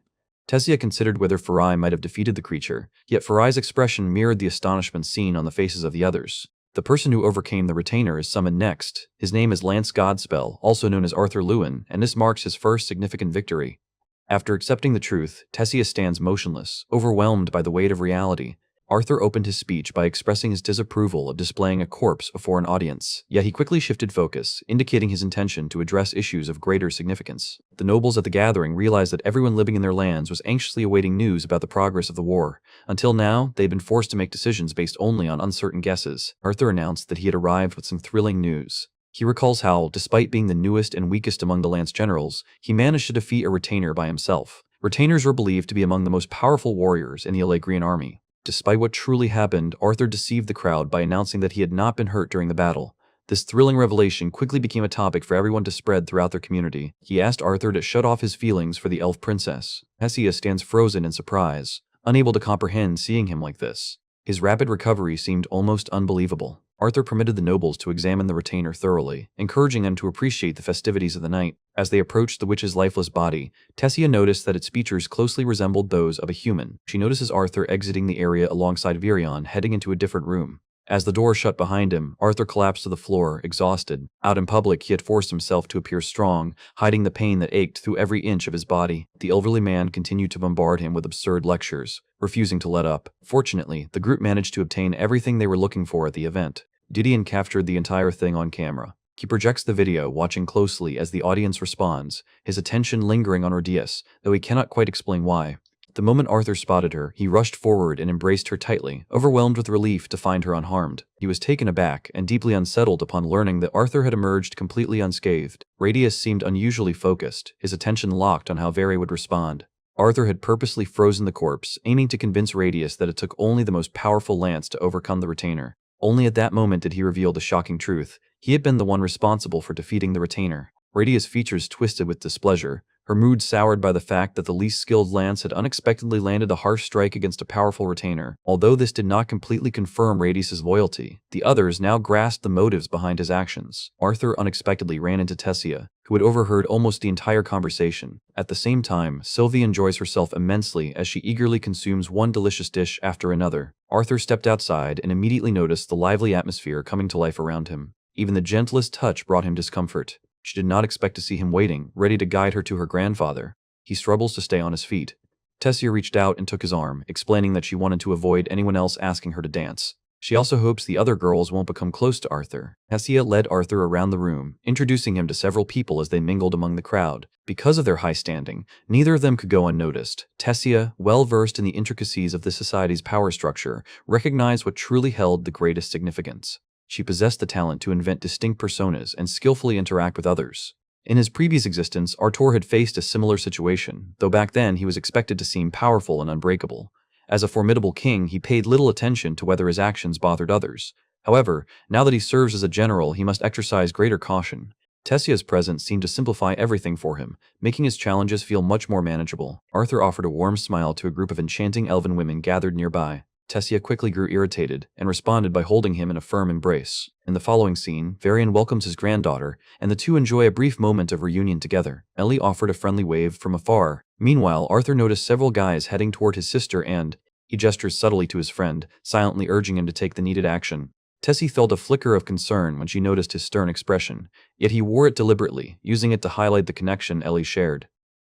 Tessia considered whether Farai might have defeated the creature, yet Farai's expression mirrored the astonishment seen on the faces of the others. The person who overcame the retainer is summoned next. His name is Lance Godspell, also known as Arthur Leywin, and this marks his first significant victory. After accepting the truth, Tessia stands motionless, overwhelmed by the weight of reality. Arthur opened his speech by expressing his disapproval of displaying a corpse before an audience, yet he quickly shifted focus, indicating his intention to address issues of greater significance. The nobles at the gathering realized that everyone living in their lands was anxiously awaiting news about the progress of the war. Until now, they had been forced to make decisions based only on uncertain guesses. Arthur announced that he had arrived with some thrilling news. He recalls how, despite being the newest and weakest among the Lance generals, he managed to defeat a retainer by himself. Retainers were believed to be among the most powerful warriors in the Alacrian army. Despite what truly happened, Arthur deceived the crowd by announcing that he had not been hurt during the battle. This thrilling revelation quickly became a topic for everyone to spread throughout their community. He asked Arthur to shut off his feelings for the elf princess. Tessia stands frozen in surprise, unable to comprehend seeing him like this. His rapid recovery seemed almost unbelievable. Arthur permitted the nobles to examine the retainer thoroughly, encouraging them to appreciate the festivities of the night. As they approached the witch's lifeless body, Tessia noticed that its features closely resembled those of a human. She notices Arthur exiting the area alongside Virion, heading into a different room. As the door shut behind him, Arthur collapsed to the floor, exhausted. Out in public, he had forced himself to appear strong, hiding the pain that ached through every inch of his body. The elderly man continued to bombard him with absurd lectures, refusing to let up. Fortunately, the group managed to obtain everything they were looking for at the event. Didion captured the entire thing on camera. He projects the video, watching closely as the audience responds, his attention lingering on Ordeus, though he cannot quite explain why. The moment Arthur spotted her, he rushed forward and embraced her tightly, overwhelmed with relief to find her unharmed. He was taken aback and deeply unsettled upon learning that Arthur had emerged completely unscathed. Radius seemed unusually focused, his attention locked on how Vary would respond. Arthur had purposely frozen the corpse, aiming to convince Radius that it took only the most powerful lance to overcome the retainer. Only at that moment did he reveal the shocking truth. He had been the one responsible for defeating the retainer. Radius' features twisted with displeasure, her mood soured by the fact that the least skilled lance had unexpectedly landed a harsh strike against a powerful retainer. Although this did not completely confirm Radius' loyalty, the others now grasped the motives behind his actions. Arthur unexpectedly ran into Tessia, who had overheard almost the entire conversation. At the same time, Sylvie enjoys herself immensely as she eagerly consumes one delicious dish after another. Arthur stepped outside and immediately noticed the lively atmosphere coming to life around him. Even the gentlest touch brought him discomfort. She did not expect to see him waiting, ready to guide her to her grandfather. He struggles to stay on his feet. Tessia reached out and took his arm, explaining that she wanted to avoid anyone else asking her to dance. She also hopes the other girls won't become close to Arthur. Tessia led Arthur around the room, introducing him to several people as they mingled among the crowd. Because of their high standing, neither of them could go unnoticed. Tessia, well versed in the intricacies of the society's power structure, recognized what truly held the greatest significance. She possessed the talent to invent distinct personas and skillfully interact with others. In his previous existence, Arthur had faced a similar situation, though back then he was expected to seem powerful and unbreakable. As a formidable king, he paid little attention to whether his actions bothered others. However, now that he serves as a general, he must exercise greater caution. Tessia's presence seemed to simplify everything for him, making his challenges feel much more manageable. Arthur offered a warm smile to a group of enchanting elven women gathered nearby. Tessia quickly grew irritated and responded by holding him in a firm embrace. In the following scene, Varian welcomes his granddaughter, and the two enjoy a brief moment of reunion together. Ellie offered a friendly wave from afar. Meanwhile, Arthur noticed several guys heading toward his sister and he gestures subtly to his friend, silently urging him to take the needed action. Tessie felt a flicker of concern when she noticed his stern expression, yet he wore it deliberately, using it to highlight the connection Ellie shared.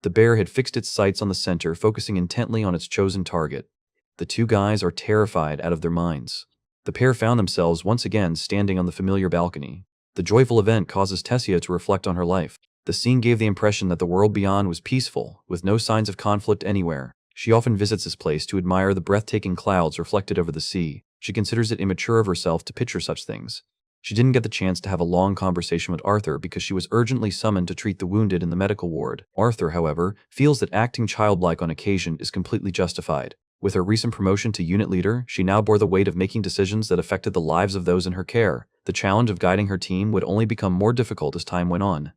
The bear had fixed its sights on the center, focusing intently on its chosen target. The two guys are terrified out of their minds. The pair found themselves once again standing on the familiar balcony. The joyful event causes Tessia to reflect on her life. The scene gave the impression that the world beyond was peaceful, with no signs of conflict anywhere. She often visits this place to admire the breathtaking clouds reflected over the sea. She considers it immature of herself to picture such things. She didn't get the chance to have a long conversation with Arthur because she was urgently summoned to treat the wounded in the medical ward. Arthur, however, feels that acting childlike on occasion is completely justified. With her recent promotion to unit leader, she now bore the weight of making decisions that affected the lives of those in her care. The challenge of guiding her team would only become more difficult as time went on.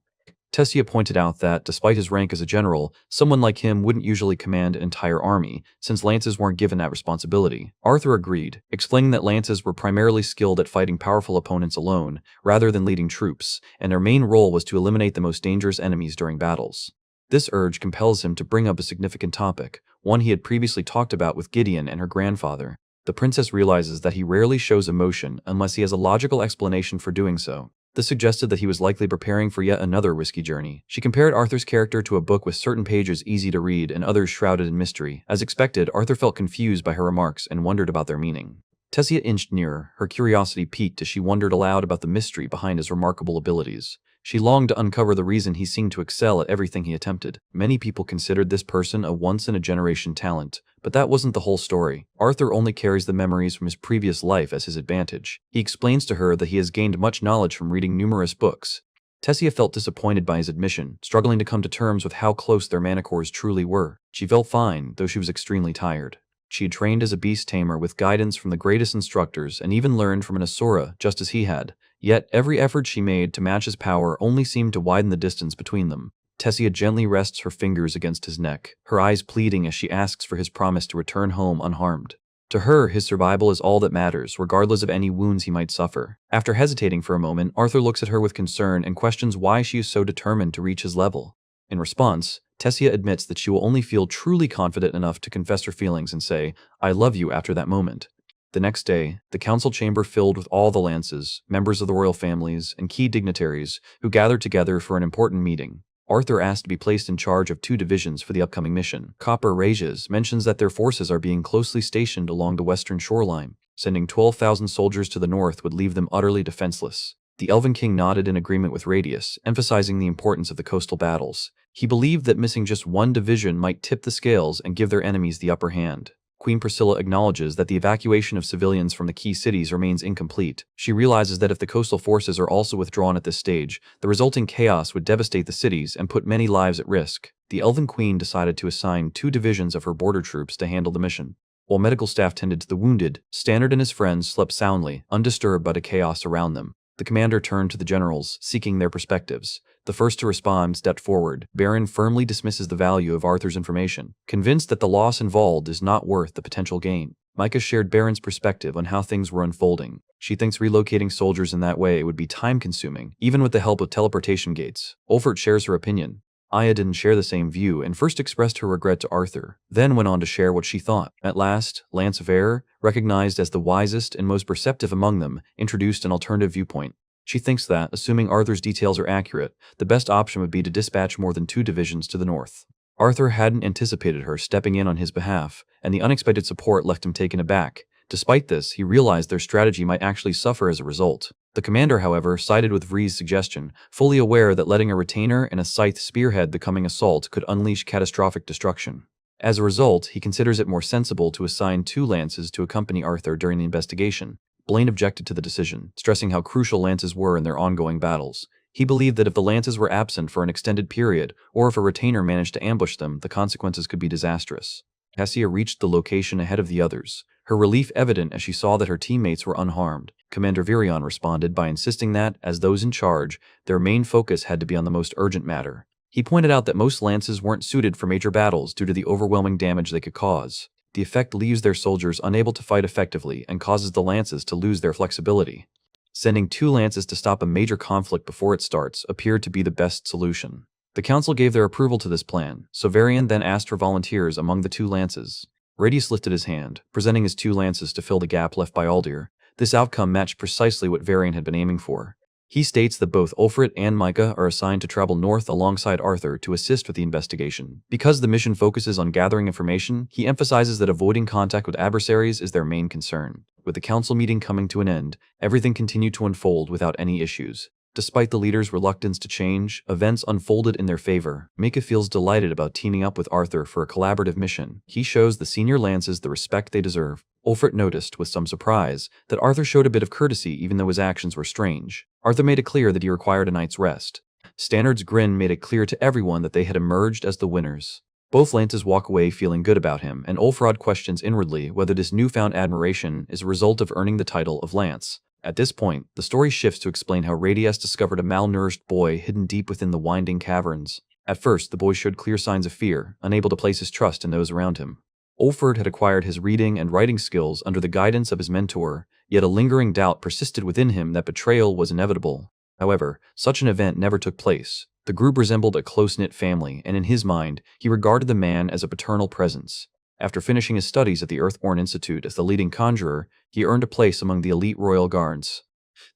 Tessia pointed out that, despite his rank as a general, someone like him wouldn't usually command an entire army, since lances weren't given that responsibility. Arthur agreed, explaining that lances were primarily skilled at fighting powerful opponents alone, rather than leading troops, and their main role was to eliminate the most dangerous enemies during battles. This urge compels him to bring up a significant topic, one he had previously talked about with Gideon and her grandfather. The princess realizes that he rarely shows emotion unless he has a logical explanation for doing so. This suggested that he was likely preparing for yet another risky journey. She compared Arthur's character to a book with certain pages easy to read and others shrouded in mystery. As expected, Arthur felt confused by her remarks and wondered about their meaning. Tessia inched nearer, her curiosity piqued as she wondered aloud about the mystery behind his remarkable abilities. She longed to uncover the reason he seemed to excel at everything he attempted. Many people considered this person a once-in-a-generation talent, but that wasn't the whole story. Arthur only carries the memories from his previous life as his advantage. He explains to her that he has gained much knowledge from reading numerous books. Tessia felt disappointed by his admission, struggling to come to terms with how close their manicores truly were. She felt fine, though she was extremely tired. She had trained as a beast tamer with guidance from the greatest instructors and even learned from an Asura, just as he had. Yet, every effort she made to match his power only seemed to widen the distance between them. Tessia gently rests her fingers against his neck, her eyes pleading as she asks for his promise to return home unharmed. To her, his survival is all that matters, regardless of any wounds he might suffer. After hesitating for a moment, Arthur looks at her with concern and questions why she is so determined to reach his level. In response, Tessia admits that she will only feel truly confident enough to confess her feelings and say, "I love you," after that moment. The next day, the council chamber filled with all the lances, members of the royal families, and key dignitaries who gathered together for an important meeting. Arthur asked to be placed in charge of 2 divisions for the upcoming mission. Copper Rages mentions that their forces are being closely stationed along the western shoreline. Sending 12,000 soldiers to the north would leave them utterly defenseless. The Elven King nodded in agreement with Radius, emphasizing the importance of the coastal battles. He believed that missing just 1 division might tip the scales and give their enemies the upper hand. Queen Priscilla acknowledges that the evacuation of civilians from the key cities remains incomplete. She realizes that if the coastal forces are also withdrawn at this stage, the resulting chaos would devastate the cities and put many lives at risk. the Elven Queen decided to assign 2 divisions of her border troops to handle the mission. While medical staff tended to the wounded, Standard and his friends slept soundly, undisturbed by the chaos around them. The commander turned to the generals, seeking their perspectives. The first to respond stepped forward. Baron firmly dismisses the value of Arthur's information, convinced that the loss involved is not worth the potential gain. Micah shared Baron's perspective on how things were unfolding. She thinks relocating soldiers in that way would be time-consuming, even with the help of teleportation gates. Ulfert shares her opinion. Aya didn't share the same view and first expressed her regret to Arthur, then went on to share what she thought. At last, Lance of Air, recognized as the wisest and most perceptive among them, introduced an alternative viewpoint. She thinks that, assuming Arthur's details are accurate, the best option would be to dispatch more than 2 divisions to the north. Arthur hadn't anticipated her stepping in on his behalf, and the unexpected support left him taken aback. Despite this, he realized their strategy might actually suffer as a result. The commander, however, sided with Vree's suggestion, fully aware that letting a retainer and a scythe spearhead the coming assault could unleash catastrophic destruction. As a result, he considers it more sensible to assign 2 lances to accompany Arthur during the investigation. Blaine objected to the decision, stressing how crucial lances were in their ongoing battles. He believed that if the lances were absent for an extended period, or if a retainer managed to ambush them, the consequences could be disastrous. Tessia reached the location ahead of the others, her relief evident as she saw that her teammates were unharmed. Commander Virion responded by insisting that, as those in charge, their main focus had to be on the most urgent matter. He pointed out that most lances weren't suited for major battles due to the overwhelming damage they could cause. The effect leaves their soldiers unable to fight effectively and causes the lances to lose their flexibility. Sending 2 lances to stop a major conflict before it starts appeared to be the best solution. The council gave their approval to this plan, so Varian then asked for volunteers among the 2 lances. Radius lifted his hand, presenting his 2 lances to fill the gap left by Aldir. This outcome matched precisely what Varian had been aiming for. He states that both Ulfrit and Micah are assigned to travel north alongside Arthur to assist with the investigation. Because the mission focuses on gathering information, he emphasizes that avoiding contact with adversaries is their main concern. With the council meeting coming to an end, everything continued to unfold without any issues. Despite the leaders' reluctance to change, events unfolded in their favor. Micah feels delighted about teaming up with Arthur for a collaborative mission. He shows the senior lances the respect they deserve. Ulfrit noticed, with some surprise, that Arthur showed a bit of courtesy even though his actions were strange. Arthur made it clear that he required a night's rest. Standard's grin made it clear to everyone that they had emerged as the winners. Both lances walk away feeling good about him, and Ulfrod questions inwardly whether this newfound admiration is a result of earning the title of Lance. At this point, the story shifts to explain how Radius discovered a malnourished boy hidden deep within the winding caverns. At first, the boy showed clear signs of fear, unable to place his trust in those around him. Ulford had acquired his reading and writing skills under the guidance of his mentor, yet a lingering doubt persisted within him that betrayal was inevitable. However, such an event never took place. The group resembled a close-knit family, and in his mind, he regarded the man as a paternal presence. After finishing his studies at the Earthborn Institute as the leading conjurer, he earned a place among the elite royal guards.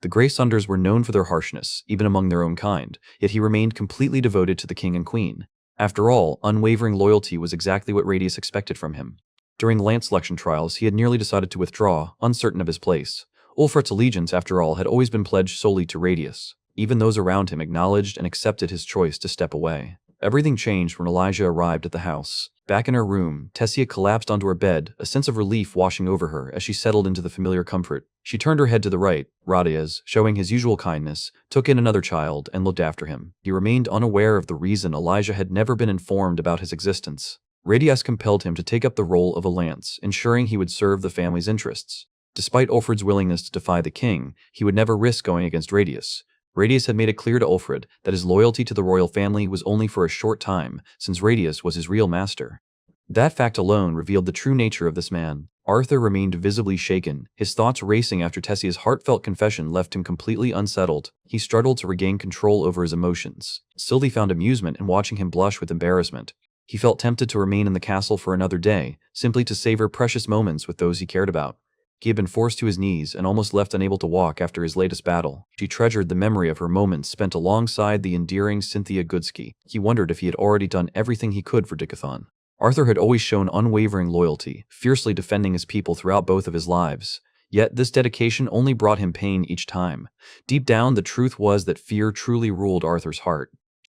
The Grey Sunders were known for their harshness, even among their own kind, yet he remained completely devoted to the king and queen. After all, unwavering loyalty was exactly what Radius expected from him. During the Lance selection trials, he had nearly decided to withdraw, uncertain of his place. Ulfred's allegiance, after all, had always been pledged solely to Radius. Even those around him acknowledged and accepted his choice to step away. Everything changed when Elijah arrived at the house. Back in her room, Tessia collapsed onto her bed, a sense of relief washing over her as she settled into the familiar comfort. She turned her head to the right. Radius, showing his usual kindness, took in another child and looked after him. He remained unaware of the reason Elijah had never been informed about his existence. Radius compelled him to take up the role of a lance, ensuring he would serve the family's interests. Despite Ulfred's willingness to defy the king, he would never risk going against Radius. Radius had made it clear to Ulfred that his loyalty to the royal family was only for a short time, since Radius was his real master. That fact alone revealed the true nature of this man. Arthur remained visibly shaken, his thoughts racing after Tessia's heartfelt confession left him completely unsettled. He struggled to regain control over his emotions. Sylvie found amusement in watching him blush with embarrassment. He felt tempted to remain in the castle for another day, simply to savor precious moments with those he cared about. He had been forced to his knees and almost left unable to walk after his latest battle. She treasured the memory of her moments spent alongside the endearing Cynthia Goodsky. He wondered if he had already done everything he could for Dickathon. Arthur had always shown unwavering loyalty, fiercely defending his people throughout both of his lives. Yet this dedication only brought him pain each time. Deep down, the truth was that fear truly ruled Arthur's heart.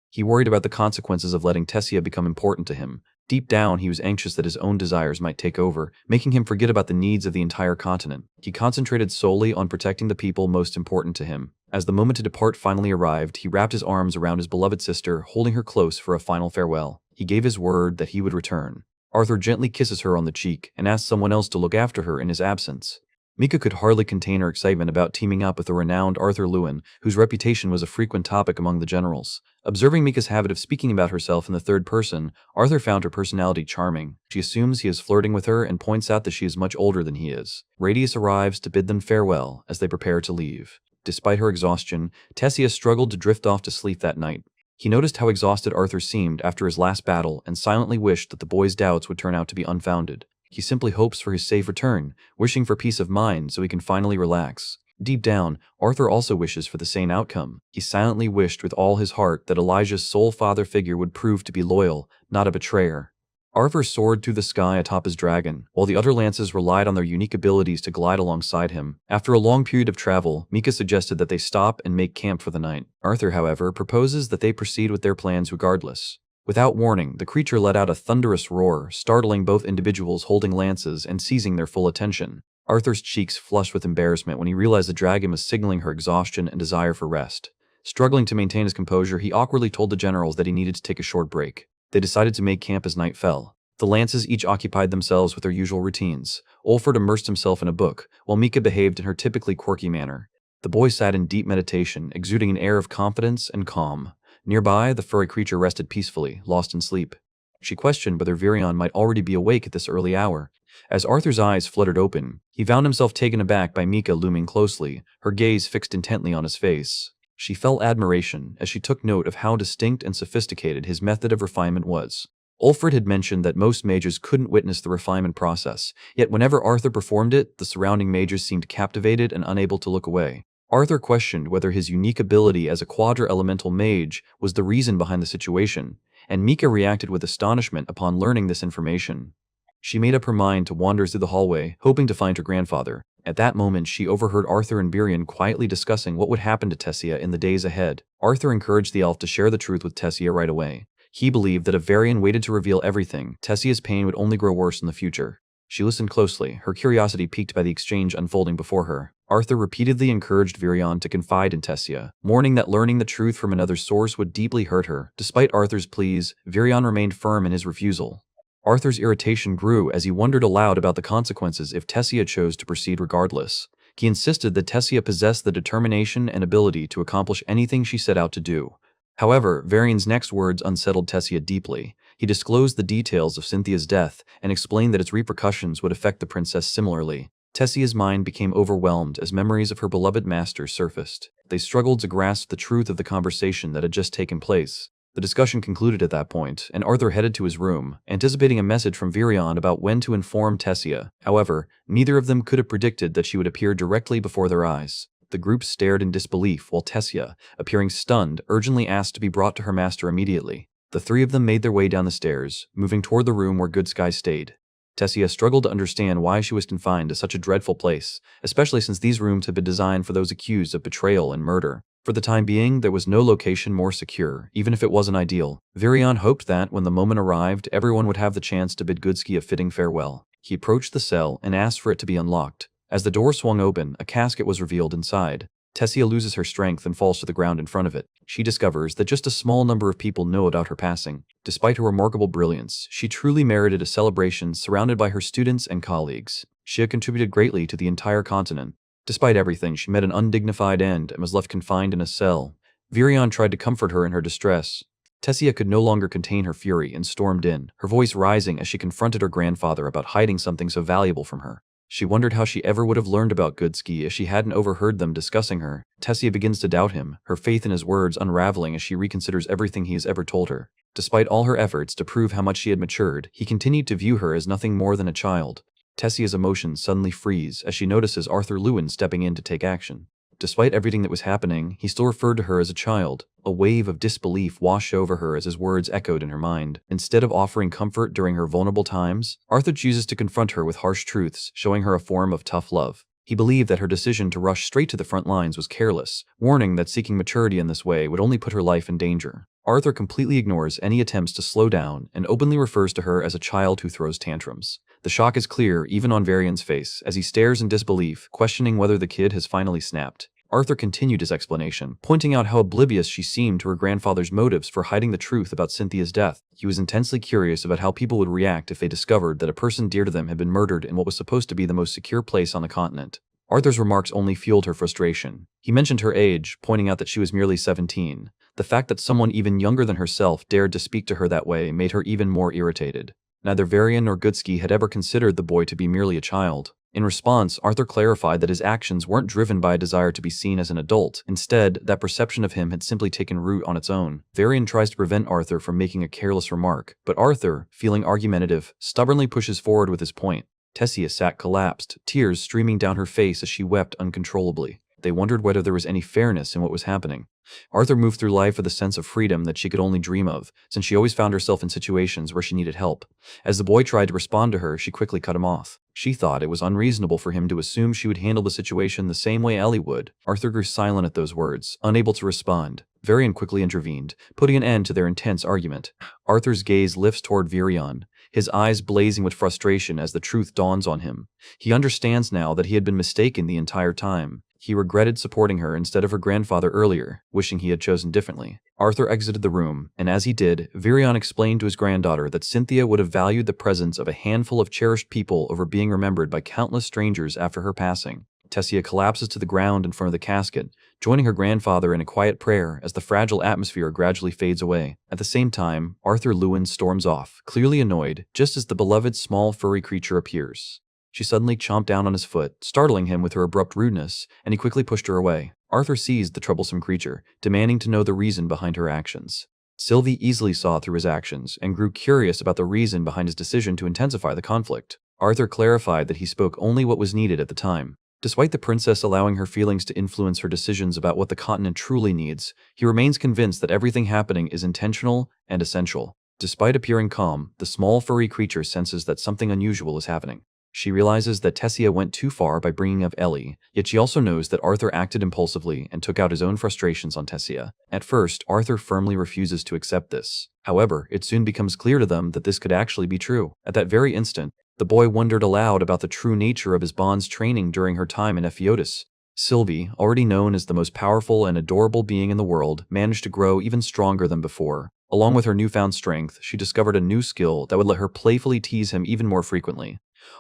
He worried about the consequences of letting Tessia become important to him. Deep down, he was anxious that his own desires might take over, making him forget about the needs of the entire continent. He concentrated solely on protecting the people most important to him. As the moment to depart finally arrived, he wrapped his arms around his beloved sister, holding her close for a final farewell. He gave his word that he would return. Arthur gently kisses her on the cheek and asks someone else to look after her in his absence. Mika could hardly contain her excitement about teaming up with the renowned Arthur Leywin, whose reputation was a frequent topic among the generals. Observing Mika's habit of speaking about herself in the third person, Arthur found her personality charming. She assumes he is flirting with her and points out that she is much older than he is. Radius arrives to bid them farewell as they prepare to leave. Despite her exhaustion, Tessia struggled to drift off to sleep that night. He noticed how exhausted Arthur seemed after his last battle and silently wished that the boy's doubts would turn out to be unfounded. He simply hopes for his safe return, wishing for peace of mind so he can finally relax. Deep down, Arthur also wishes for the same outcome. He silently wished with all his heart that Elijah's sole father figure would prove to be loyal, not a betrayer. Arthur soared through the sky atop his dragon, while the other lances relied on their unique abilities to glide alongside him. After a long period of travel, Mika suggested that they stop and make camp for the night. Arthur, however, proposes that they proceed with their plans regardless. Without warning, the creature let out a thunderous roar, startling both individuals holding lances and seizing their full attention. Arthur's cheeks flushed with embarrassment when he realized the dragon was signaling her exhaustion and desire for rest. Struggling to maintain his composure, he awkwardly told the generals that he needed to take a short break. They decided to make camp as night fell. The lances each occupied themselves with their usual routines. Olfert immersed himself in a book, while Mika behaved in her typically quirky manner. The boy sat in deep meditation, exuding an air of confidence and calm. Nearby, the furry creature rested peacefully, lost in sleep. She questioned whether Virion might already be awake at this early hour. As Arthur's eyes fluttered open, he found himself taken aback by Mika looming closely, her gaze fixed intently on his face. She felt admiration as she took note of how distinct and sophisticated his method of refinement was. Olfert had mentioned that most mages couldn't witness the refinement process, yet whenever Arthur performed it, the surrounding mages seemed captivated and unable to look away. Arthur questioned whether his unique ability as a quadra-elemental mage was the reason behind the situation, and Mika reacted with astonishment upon learning this information. She made up her mind to wander through the hallway, hoping to find her grandfather. At that moment, she overheard Arthur and Virion quietly discussing what would happen to Tessia in the days ahead. Arthur encouraged the elf to share the truth with Tessia right away. He believed that if Virion waited to reveal everything, Tessia's pain would only grow worse in the future. She listened closely, her curiosity piqued by the exchange unfolding before her. Arthur repeatedly encouraged Virion to confide in Tessia, warning that learning the truth from another source would deeply hurt her. Despite Arthur's pleas, Virion remained firm in his refusal. Arthur's irritation grew as he wondered aloud about the consequences if Tessia chose to proceed regardless. He insisted that Tessia possessed the determination and ability to accomplish anything she set out to do. However, Virion's next words unsettled Tessia deeply. He disclosed the details of Cynthia's death and explained that its repercussions would affect the princess similarly. Tessia's mind became overwhelmed as memories of her beloved master surfaced. They struggled to grasp the truth of the conversation that had just taken place. The discussion concluded at that point, and Arthur headed to his room, anticipating a message from Virion about when to inform Tessia. However, neither of them could have predicted that she would appear directly before their eyes. The group stared in disbelief while Tessia, appearing stunned, urgently asked to be brought to her master immediately. The three of them made their way down the stairs, moving toward the room where Good Sky stayed. Tessia struggled to understand why she was confined to such a dreadful place, especially since these rooms had been designed for those accused of betrayal and murder. For the time being, there was no location more secure, even if it wasn't ideal. Virion hoped that, when the moment arrived, everyone would have the chance to bid Goodsky a fitting farewell. He approached the cell and asked for it to be unlocked. As the door swung open, a casket was revealed inside. Tessia loses her strength and falls to the ground in front of it. She discovers that just a small number of people know about her passing. Despite her remarkable brilliance, she truly merited a celebration surrounded by her students and colleagues. She had contributed greatly to the entire continent. Despite everything, she met an undignified end and was left confined in a cell. Virion tried to comfort her in her distress. Tessia could no longer contain her fury and stormed in, her voice rising as she confronted her grandfather about hiding something so valuable from her. She wondered how she ever would have learned about Goodsky if she hadn't overheard them discussing her. Tessia begins to doubt him, her faith in his words unraveling as she reconsiders everything he has ever told her. Despite all her efforts to prove how much she had matured, he continued to view her as nothing more than a child. Tessia's emotions suddenly freeze as she notices Arthur Leywin stepping in to take action. Despite everything that was happening, he still referred to her as a child. A wave of disbelief washed over her as his words echoed in her mind. Instead of offering comfort during her vulnerable times, Arthur chooses to confront her with harsh truths, showing her a form of tough love. He believed that her decision to rush straight to the front lines was careless, warning that seeking maturity in this way would only put her life in danger. Arthur completely ignores any attempts to slow down and openly refers to her as a child who throws tantrums. The shock is clear even on Virion's face as he stares in disbelief, questioning whether the kid has finally snapped. Arthur continued his explanation, pointing out how oblivious she seemed to her grandfather's motives for hiding the truth about Cynthia's death. He was intensely curious about how people would react if they discovered that a person dear to them had been murdered in what was supposed to be the most secure place on the continent. Arthur's remarks only fueled her frustration. He mentioned her age, pointing out that she was merely 17. The fact that someone even younger than herself dared to speak to her that way made her even more irritated. Neither Varian nor Goodsky had ever considered the boy to be merely a child. In response, Arthur clarified that his actions weren't driven by a desire to be seen as an adult. Instead, that perception of him had simply taken root on its own. Varian tries to prevent Arthur from making a careless remark, but Arthur, feeling argumentative, stubbornly pushes forward with his point. Tessia sat collapsed, tears streaming down her face as she wept uncontrollably. They wondered whether there was any fairness in what was happening. Arthur moved through life with a sense of freedom that she could only dream of, since she always found herself in situations where she needed help. As the boy tried to respond to her, she quickly cut him off. She thought it was unreasonable for him to assume she would handle the situation the same way Ellie would. Arthur grew silent at those words, unable to respond. Varian quickly intervened, putting an end to their intense argument. Arthur's gaze lifts toward Virion, his eyes blazing with frustration as the truth dawns on him. He understands now that he had been mistaken the entire time. He regretted supporting her instead of her grandfather earlier, wishing he had chosen differently. Arthur exited the room, and as he did, Virion explained to his granddaughter that Cynthia would have valued the presence of a handful of cherished people over being remembered by countless strangers after her passing. Tessia collapses to the ground in front of the casket, joining her grandfather in a quiet prayer as the fragile atmosphere gradually fades away. At the same time, Arthur Leywin storms off, clearly annoyed, just as the beloved small furry creature appears. She suddenly chomped down on his foot, startling him with her abrupt rudeness, and he quickly pushed her away. Arthur seized the troublesome creature, demanding to know the reason behind her actions. Sylvie easily saw through his actions and grew curious about the reason behind his decision to intensify the conflict. Arthur clarified that he spoke only what was needed at the time. Despite the princess allowing her feelings to influence her decisions about what the continent truly needs, he remains convinced that everything happening is intentional and essential. Despite appearing calm, the small furry creature senses that something unusual is happening. She realizes that Tessia went too far by bringing up Ellie, yet she also knows that Arthur acted impulsively and took out his own frustrations on Tessia. At first, Arthur firmly refuses to accept this. However, it soon becomes clear to them that this could actually be true. At that very instant, the boy wondered aloud about the true nature of his bond's training during her time in Epheotis. Sylvie, already known as the most powerful and adorable being in the world, managed to grow even stronger than before. Along with her newfound strength, she discovered a new skill that would let her playfully tease him even more frequently.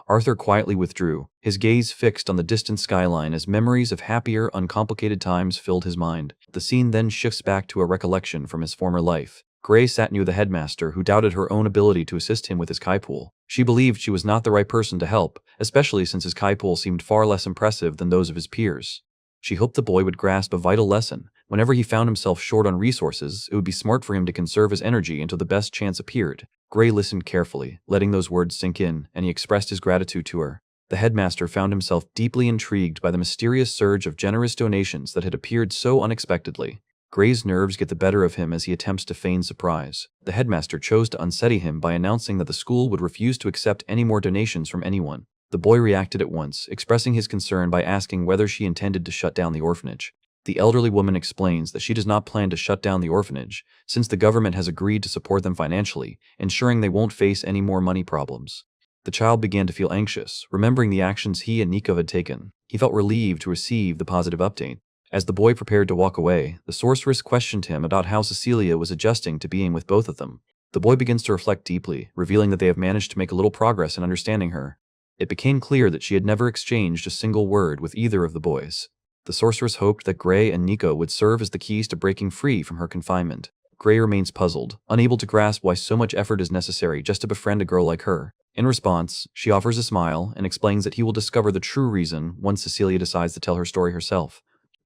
Arthur quietly withdrew, his gaze fixed on the distant skyline as memories of happier, uncomplicated times filled his mind. The scene then shifts back to a recollection from his former life. Gray sat near the headmaster, who doubted her own ability to assist him with his kai pool. She believed she was not the right person to help, especially since his kai pool seemed far less impressive than those of his peers. She hoped the boy would grasp a vital lesson. Whenever he found himself short on resources, it would be smart for him to conserve his energy until the best chance appeared. Gray listened carefully, letting those words sink in, and he expressed his gratitude to her. The headmaster found himself deeply intrigued by the mysterious surge of generous donations that had appeared so unexpectedly. Gray's nerves get the better of him as he attempts to feign surprise. The headmaster chose to unsteady him by announcing that the school would refuse to accept any more donations from anyone. The boy reacted at once, expressing his concern by asking whether she intended to shut down the orphanage. The elderly woman explains that she does not plan to shut down the orphanage, since the government has agreed to support them financially, ensuring they won't face any more money problems. The child began to feel anxious, remembering the actions he and Nico had taken. He felt relieved to receive the positive update. As the boy prepared to walk away, the sorceress questioned him about how Cecilia was adjusting to being with both of them. The boy begins to reflect deeply, revealing that they have managed to make a little progress in understanding her. It became clear that she had never exchanged a single word with either of the boys. The sorceress hoped that Gray and Nico would serve as the keys to breaking free from her confinement. Gray remains puzzled, unable to grasp why so much effort is necessary just to befriend a girl like her. In response, she offers a smile and explains that he will discover the true reason once Cecilia decides to tell her story herself.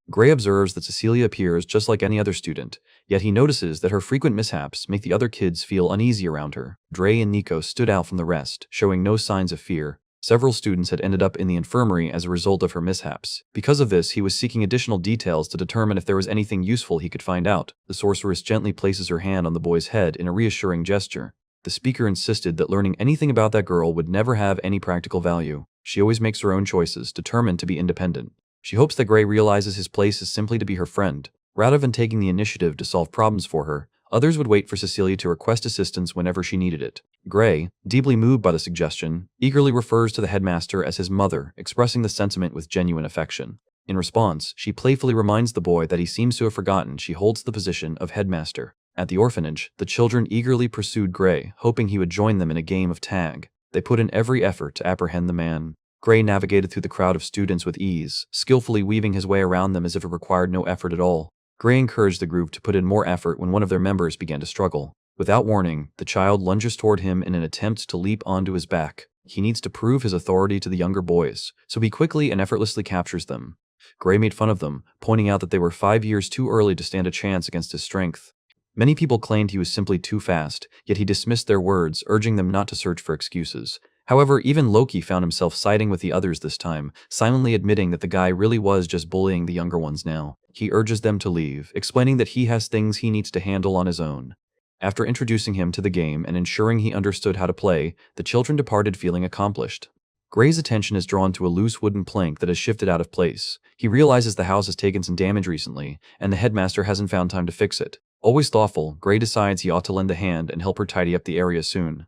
Gray observes that Cecilia appears just like any other student, yet he notices that her frequent mishaps make the other kids feel uneasy around her. Dre and Nico stood out from the rest, showing no signs of fear. Several students had ended up in the infirmary as a result of her mishaps. Because of this, he was seeking additional details to determine if there was anything useful he could find out. The sorceress gently places her hand on the boy's head in a reassuring gesture. The speaker insisted that learning anything about that girl would never have any practical value. She always makes her own choices, determined to be independent. She hopes that Gray realizes his place is simply to be her friend. Rather than taking the initiative to solve problems for her, others would wait for Cecilia to request assistance whenever she needed it. Gray, deeply moved by the suggestion, eagerly refers to the headmaster as his mother, expressing the sentiment with genuine affection. In response, she playfully reminds the boy that he seems to have forgotten she holds the position of headmaster. At the orphanage, the children eagerly pursued Gray, hoping he would join them in a game of tag. They put in every effort to apprehend the man. Gray navigated through the crowd of students with ease, skillfully weaving his way around them as if it required no effort at all. Gray encouraged the group to put in more effort when one of their members began to struggle. Without warning, the child lunges toward him in an attempt to leap onto his back. He needs to prove his authority to the younger boys, so he quickly and effortlessly captures them. Gray made fun of them, pointing out that they were 5 years too early to stand a chance against his strength. Many people claimed he was simply too fast, yet he dismissed their words, urging them not to search for excuses. However, even Loki found himself siding with the others this time, silently admitting that the guy really was just bullying the younger ones now. He urges them to leave, explaining that he has things he needs to handle on his own. After introducing him to the game and ensuring he understood how to play, the children departed feeling accomplished. Gray's attention is drawn to a loose wooden plank that has shifted out of place. He realizes the house has taken some damage recently, and the headmaster hasn't found time to fix it. Always thoughtful, Gray decides he ought to lend a hand and help her tidy up the area soon.